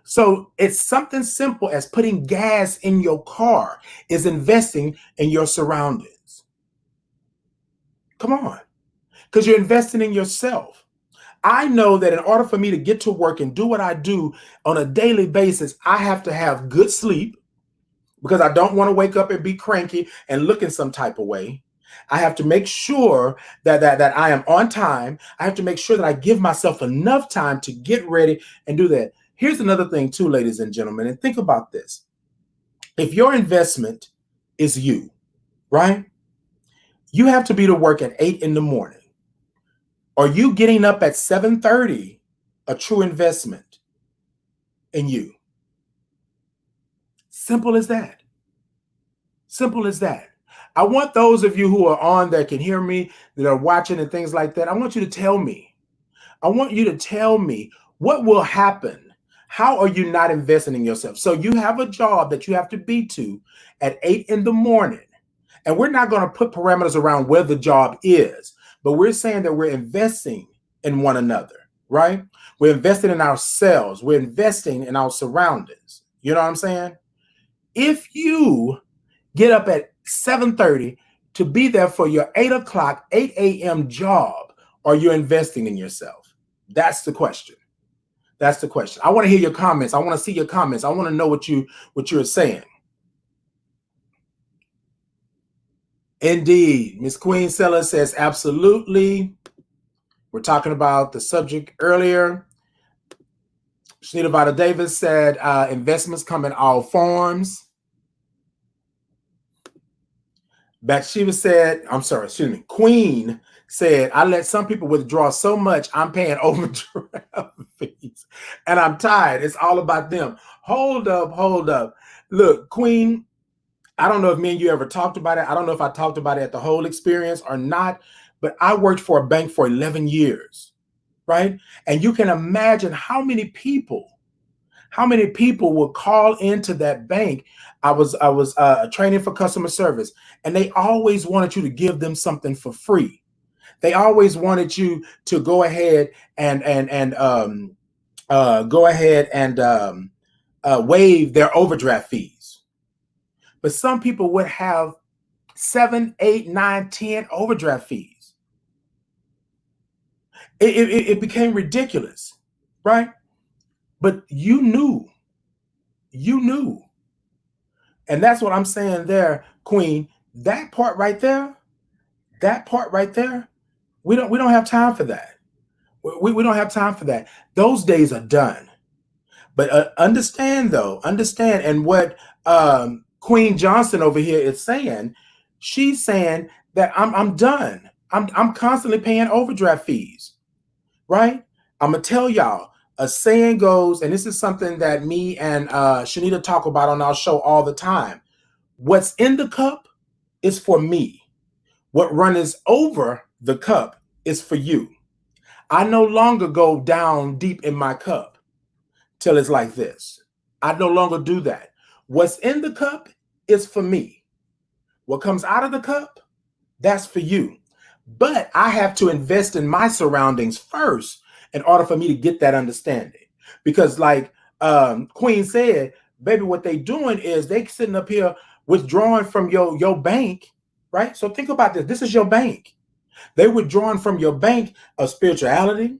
So it's something simple as putting gas in your car is investing in your surroundings. Come on, because you're investing in yourself. I know that in order for me to get to work and do what I do on a daily basis, I have to have good sleep because I don't want to wake up and be cranky and look in some type of way. I have to make sure that I am on time. I have to make sure that I give myself enough time to get ready and do that. Here's another thing too, ladies and gentlemen, and think about this. If your investment is you, right? You have to be to work at 8 in the morning. Are you getting up at 7:30 a true investment in you? Simple as that. Simple as that. I want those of you who are on that can hear me, that are watching and things like that. I want you to tell me. I want you to tell me what will happen. How are you not investing in yourself? So you have a job that you have to be to at 8 in the morning. And we're not going to put parameters around where the job is, but we're saying that we're investing in one another, right? We're investing in ourselves. We're investing in our surroundings. You know what I'm saying? If you get up at 7:30 to be there for your 8 o'clock, 8 a.m. job, are you investing in yourself? That's the question. That's the question. I want to hear your comments. I want to see your comments. I want to know what you're saying. Indeed. Miss Queen Seller says absolutely. We're talking about the subject earlier. Shanita Vada Davis said investments come in all forms. Bathsheba said, I'm sorry, excuse me. Queen said, I let some people withdraw so much, I'm paying overdraft fees. And I'm tired. It's all about them. Hold up, hold up. Look, Queen, I don't know if me and you ever talked about it. I don't know if I talked about it at the whole experience or not, but I worked for a bank for 11 years, right? And you can imagine how many people would call into that bank. I was training for customer service, and they always wanted you to give them something for free. They always wanted you to go ahead and waive their overdraft fees. But some people would have 7, 8, 9, 10 overdraft fees. It became ridiculous, right? But you knew. And that's what I'm saying there, Queen. That part right there, we don't have time for that. We don't have time for that. Those days are done. But understand, and what Queen Johnson over here is saying, she's saying that I'm done. I'm constantly paying overdraft fees, right? I'm gonna tell y'all, a saying goes, and this is something that me and Shanita talk about on our show all the time. What's in the cup is for me. What runneth over the cup is for you. I no longer go down deep in my cup till it's like this. I no longer do that. What's in the cup is for me. What comes out of the cup, that's for you. But I have to invest in my surroundings first in order for me to get that understanding. Because like Queen said, baby, what they doing is they sitting up here withdrawing from your bank, right? So think about this. This is your bank. They withdrawing from your bank of spirituality,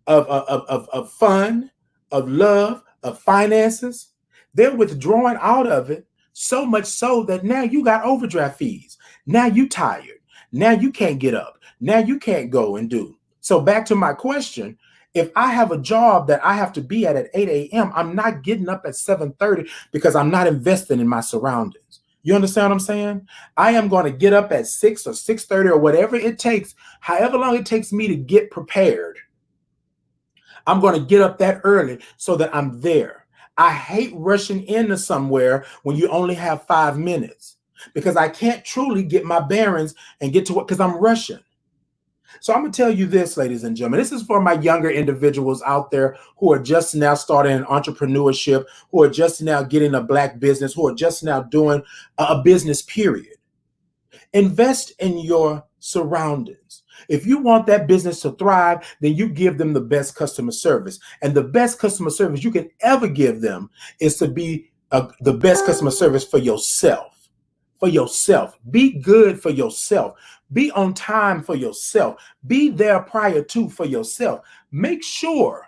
of fun, of love, of finances. They're withdrawing out of it so much so that now you got overdraft fees. Now you tired. Now you can't get up. Now you can't go and do. So back to my question, if I have a job that I have to be at 8 a.m., I'm not getting up at 7:30 because I'm not investing in my surroundings. You understand what I'm saying? I am going to get up at 6 or 6:30 or whatever it takes, however long it takes me to get prepared. I'm going to get up that early so that I'm there. I hate rushing into somewhere when you only have 5 minutes because I can't truly get my bearings and get to what, because I'm rushing. So I'm going to tell you this, ladies and gentlemen. This is for my younger individuals out there who are just now starting entrepreneurship, who are just now getting a Black business, who are just now doing a business, period. Invest in your surroundings. If you want that business to thrive, then you give them the best customer service. And the best customer service you can ever give them is to be the best customer service for yourself. For yourself. Be good for yourself. Be on time for yourself. Be there prior to for yourself. Make sure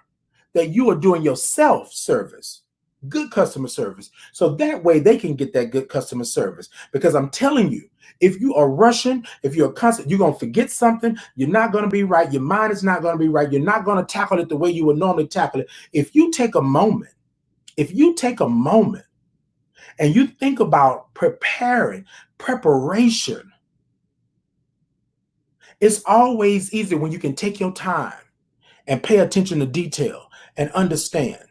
that you are doing yourself service, good customer service. So that way they can get that good customer service. Because I'm telling you, if you are rushing, if you're constant, you're going to forget something. You're not going to be right. Your mind is not going to be right. You're not going to tackle it the way you would normally tackle it. If you take a moment and you think about preparation, it's always easier when you can take your time and pay attention to detail and understand.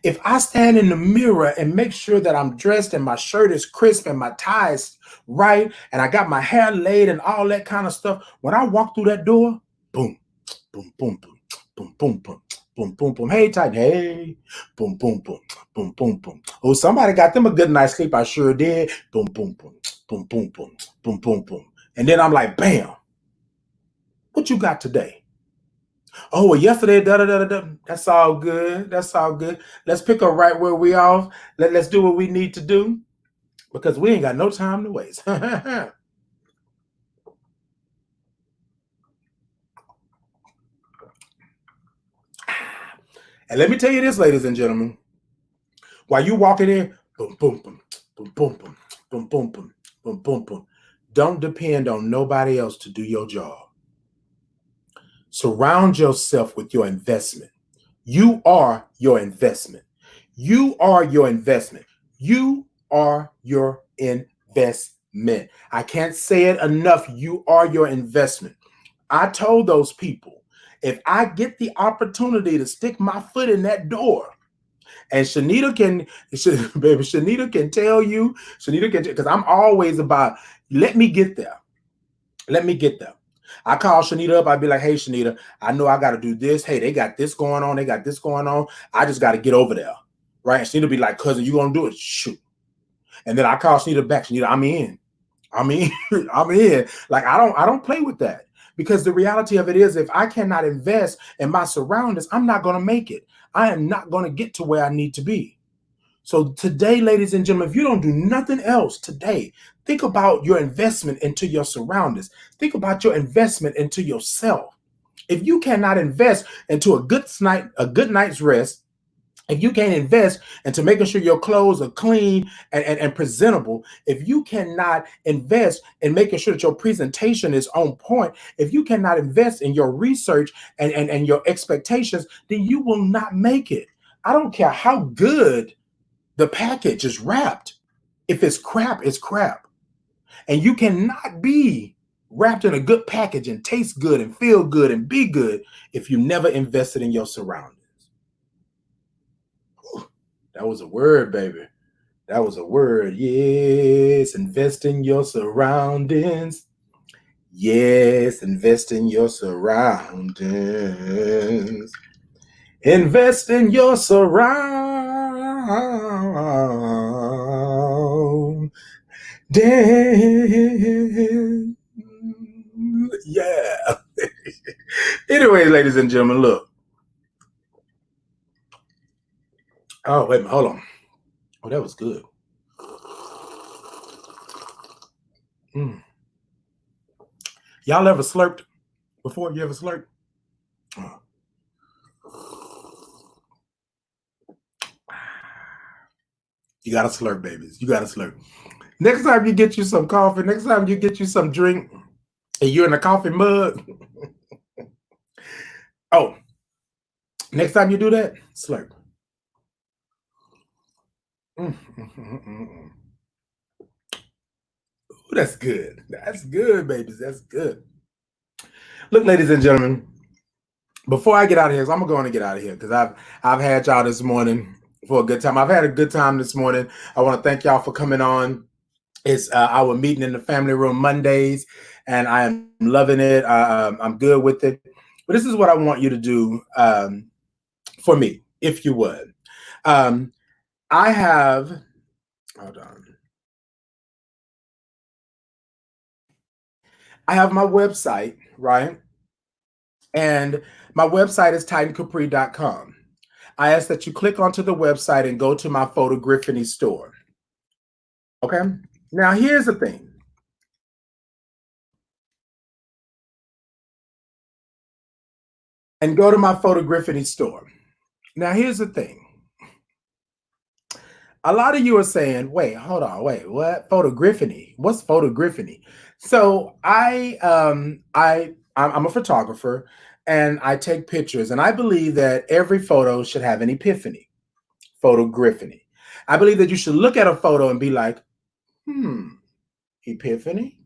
If I stand in the mirror and make sure that I'm dressed and my shirt is crisp and my tie is right and I got my hair laid and all that kind of stuff, when I walk through that door, boom, boom, boom, boom, boom, boom, boom, boom, boom, boom. Hey, Titan, hey, boom, boom, boom, boom, boom, boom. Oh, somebody got them a good night's sleep. I sure did. Boom, boom, boom, boom, boom, boom, boom, boom, boom. And then I'm like, bam, what you got today? Oh, well, yesterday, da da da da. That's all good. That's all good. Let's pick up right where we off. Let's do what we need to do because we ain't got no time to waste. And let me tell you this, ladies and gentlemen, while you walking in, boom, boom, boom, boom, boom, boom, boom, boom, boom, boom, boom, boom. Don't depend on nobody else to do your job. Surround yourself with your investment. You are your investment. You are your investment. You are your investment. I can't say it enough. You are your investment. I told those people, if I get the opportunity to stick my foot in that door, and Shanita can, baby, Shanita can tell you, Shanita can, because I'm always about, let me get there. Let me get there. I call Shanita up. I'd be like, hey, Shanita, I know I got to do this. Hey, they got this going on. They got this going on. I just got to get over there. Right. And Shanita be like, cousin, you going to do it? Shoot. And then I call Shanita back. Shanita, I'm in. I'm in. I'm in. Like, I don't play with that. Because the reality of it is, if I cannot invest in my surroundings, I'm not going to make it. I am not going to get to where I need to be. So today, ladies and gentlemen, if you don't do nothing else today, think about your investment into your surroundings. Think about your investment into yourself. If you cannot invest into a good night's rest, if you can't invest into making sure your clothes are clean and presentable, if you cannot invest in making sure that your presentation is on point, if you cannot invest in your research and your expectations, then you will not make it. I don't care how good the package is wrapped. If it's crap, it's crap. And you cannot be wrapped in a good package and taste good and feel good and be good if you never invested in your surroundings. Whew, that was a word, baby. That was a word. Yes, invest in your surroundings. Yes, invest in your surroundings. Invest in your surroundings. Damn. Yeah. Anyways, ladies and gentlemen, look. Oh, wait a minute. Hold on. Oh, that was good. Mm. Y'all ever slurped before? You ever slurped? Oh. You got to slurp, babies. You got to slurp. Next time you get you some coffee, next time you get you some drink, and you're in a coffee mug. Oh, next time you do that, slurp. Ooh, that's good. That's good, babies. That's good. Look, ladies and gentlemen, before I get out of here, 'cause I'm gonna go on and get out of here because I've had y'all this morning for a good time. I've had a good time this morning. I want to thank y'all for coming on. It's our meeting in the family room Mondays, and I am loving it. I'm good with it. But this is what I want you to do for me, if you would. I have, hold on. I have my website, right? And my website is titancapri.com. I ask that you click onto the website and go to my Photogriffany store. Okay. Now, here's the thing. And go to my Photogriffany store. Now, here's the thing. A lot of you are saying, wait, hold on, wait, what? Photogriffany? What's Photogriffany? So I'm a photographer and I take pictures, and I believe that every photo should have an epiphany. Photogriffany. I believe that you should look at a photo and be like, epiphany?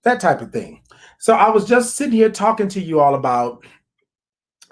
That type of thing. So I was just sitting here talking to you all about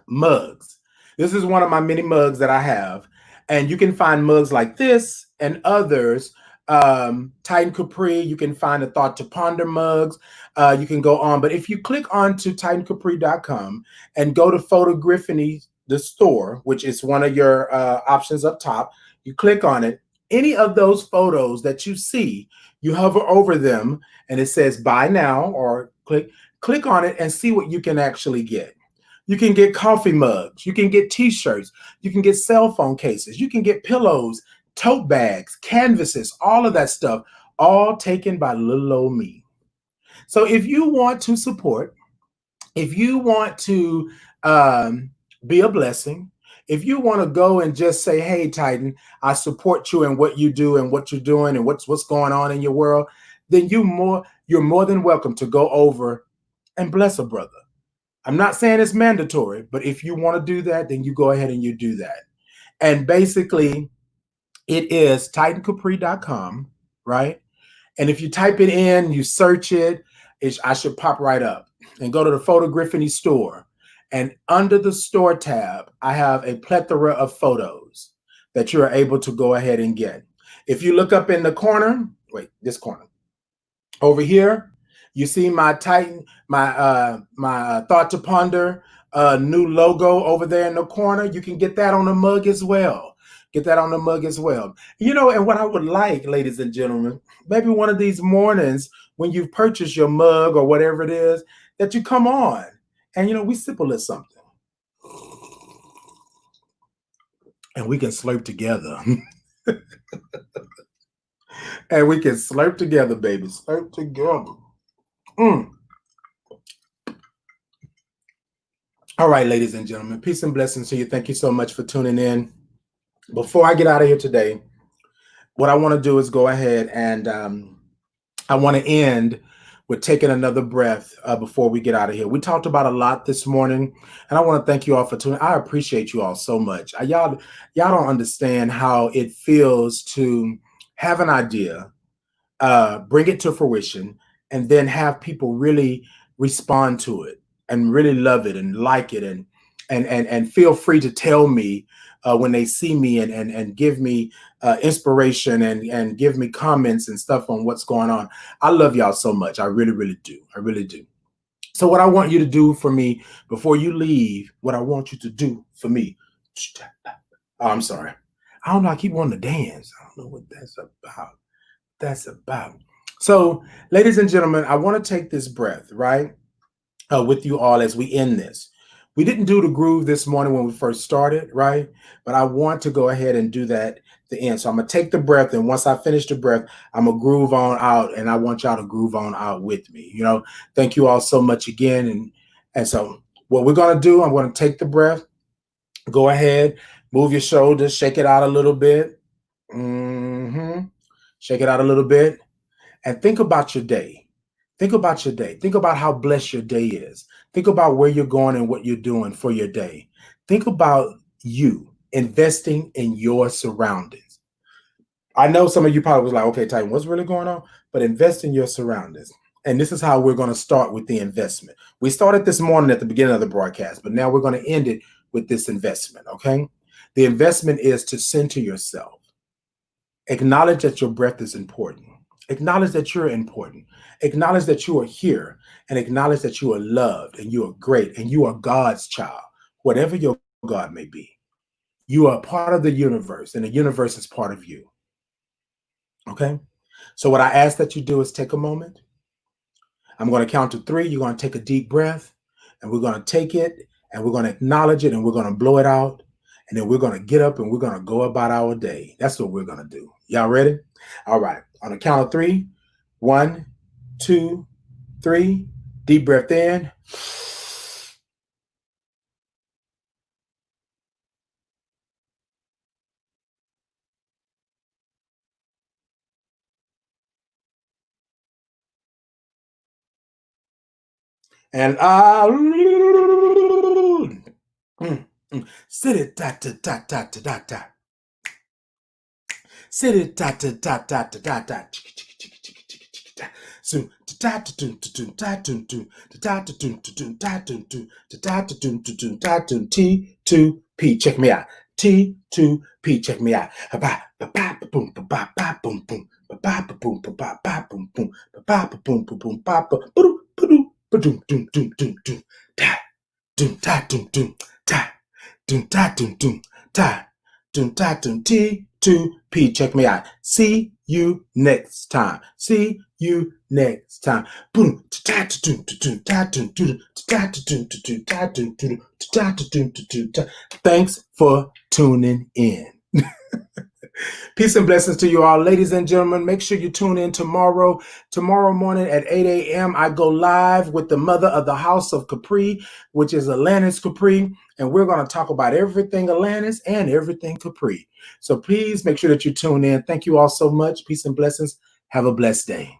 mugs. This is one of my many mugs that I have. And you can find mugs like this and others. Titan Capri, you can find the Thought to Ponder mugs. You can go on. But if you click on to TitanCapri.com and go to Photogriffany, the store, which is one of your options up top, you click on it. Any of those photos that you see, you hover over them and it says buy now, or click on it and see what you can actually get. You can get coffee mugs, you can get t-shirts, you can get cell phone cases, you can get pillows, tote bags, canvases, all of that stuff, all taken by little old me. So if you want to support, if you want to be a blessing, if you want to go and just say, hey, Titan, I support you in what you do and what you're doing and what's going on in your world, then you're more than welcome to go over and bless a brother. I'm not saying it's mandatory, but if you want to do that, then you go ahead and you do that. And basically, it is TitanCapri.com, right? And if you type it in, you search it, I should pop right up. And go to the Photogriffany store. And under the store tab, I have a plethora of photos that you are able to go ahead and get. If you look up in the corner, wait, this corner, over here, you see my Titan, my Thought to Ponder new logo over there in the corner. You can get that on the mug as well. Get that on the mug as well. You know, and what I would like, ladies and gentlemen, maybe one of these mornings when you've purchased your mug or whatever it is, that you come on and, you know, we sip a little something. And we can slurp together. And we can slurp together, baby. Slurp together. All right, ladies and gentlemen, peace and blessings to you. Thank you so much for tuning in. Before I get out of here today, what I want to do is go ahead and I want to end with taking another breath before we get out of here. We talked about a lot this morning, and I want to thank you all for tuning. I appreciate you all so much. Y'all don't understand how it feels to have an idea, bring it to fruition, and then have people really respond to it and really love it and like it and feel free to tell me when they see me and give me inspiration and give me comments and stuff on what's going on. I love y'all so much. I really, really do. I really do. So what I want you to do for me before you leave, what I want you to do for me. Oh, I'm sorry. I don't know. I keep wanting to dance. I don't know what that's about. So, ladies and gentlemen, I want to take this breath, right, with you all as we end this. We didn't do the groove this morning when we first started, right? But I want to go ahead and do that at the end. So I'm going to take the breath, and once I finish the breath, I'm going to groove on out, and I want y'all to groove on out with me. You know, thank you all so much again. And so what we're going to do, I'm going to take the breath, go ahead, move your shoulders, shake it out a little bit. Shake it out a little bit, and think about your day. Think about your day. Think about how blessed your day is. Think about where you're going and what you're doing for your day. Think about you investing in your surroundings. I know some of you probably was like, okay, Titan, what's really going on? But invest in your surroundings. And this is how we're going to start with the investment. We started this morning at the beginning of the broadcast, but now we're going to end it with this investment, okay? The investment is to center yourself. Acknowledge that your breath is important. Acknowledge that you're important. Acknowledge that you are here, and acknowledge that you are loved and you are great and you are God's child, whatever your God may be. You are part of the universe, and the universe is part of you. Okay? So what I ask that you do is take a moment. I'm going to count to 3. You're going to take a deep breath, and we're going to take it, and we're going to acknowledge it, and we're going to blow it out. And then we're going to get up and we're going to go about our day. That's what we're going to do. Y'all ready? All right. On the count of 3. 1, 2, 3. Deep breath in. And sit it da da da da da da. Sit it da da da da da da da. soon ta ta tun tun ta tun tun ta ta tun tun ta tun tun ta ta tun tun ta tun T2P. Check me out. T2P. Check me out. Ba ba ba boom ba ba ba boom boom ba ba ba boom ba ba ba boom boom ba ba ba boom boom boom ba ba boom boom boom doom doom doom doom ta doom ta doom doom ta doom ta doom doom ta doom ta doom T2P. Check me out. See you next time. See you next time. Boom. Thanks for tuning in. Peace and blessings to you all, ladies and gentlemen. Make sure you tune in tomorrow. Tomorrow morning at 8 a.m., I go live with the mother of the house of Capri, which is Alanis Capri, and we're going to talk about everything Alanis and everything Capri. So please make sure that you tune in. Thank you all so much. Peace and blessings. Have a blessed day.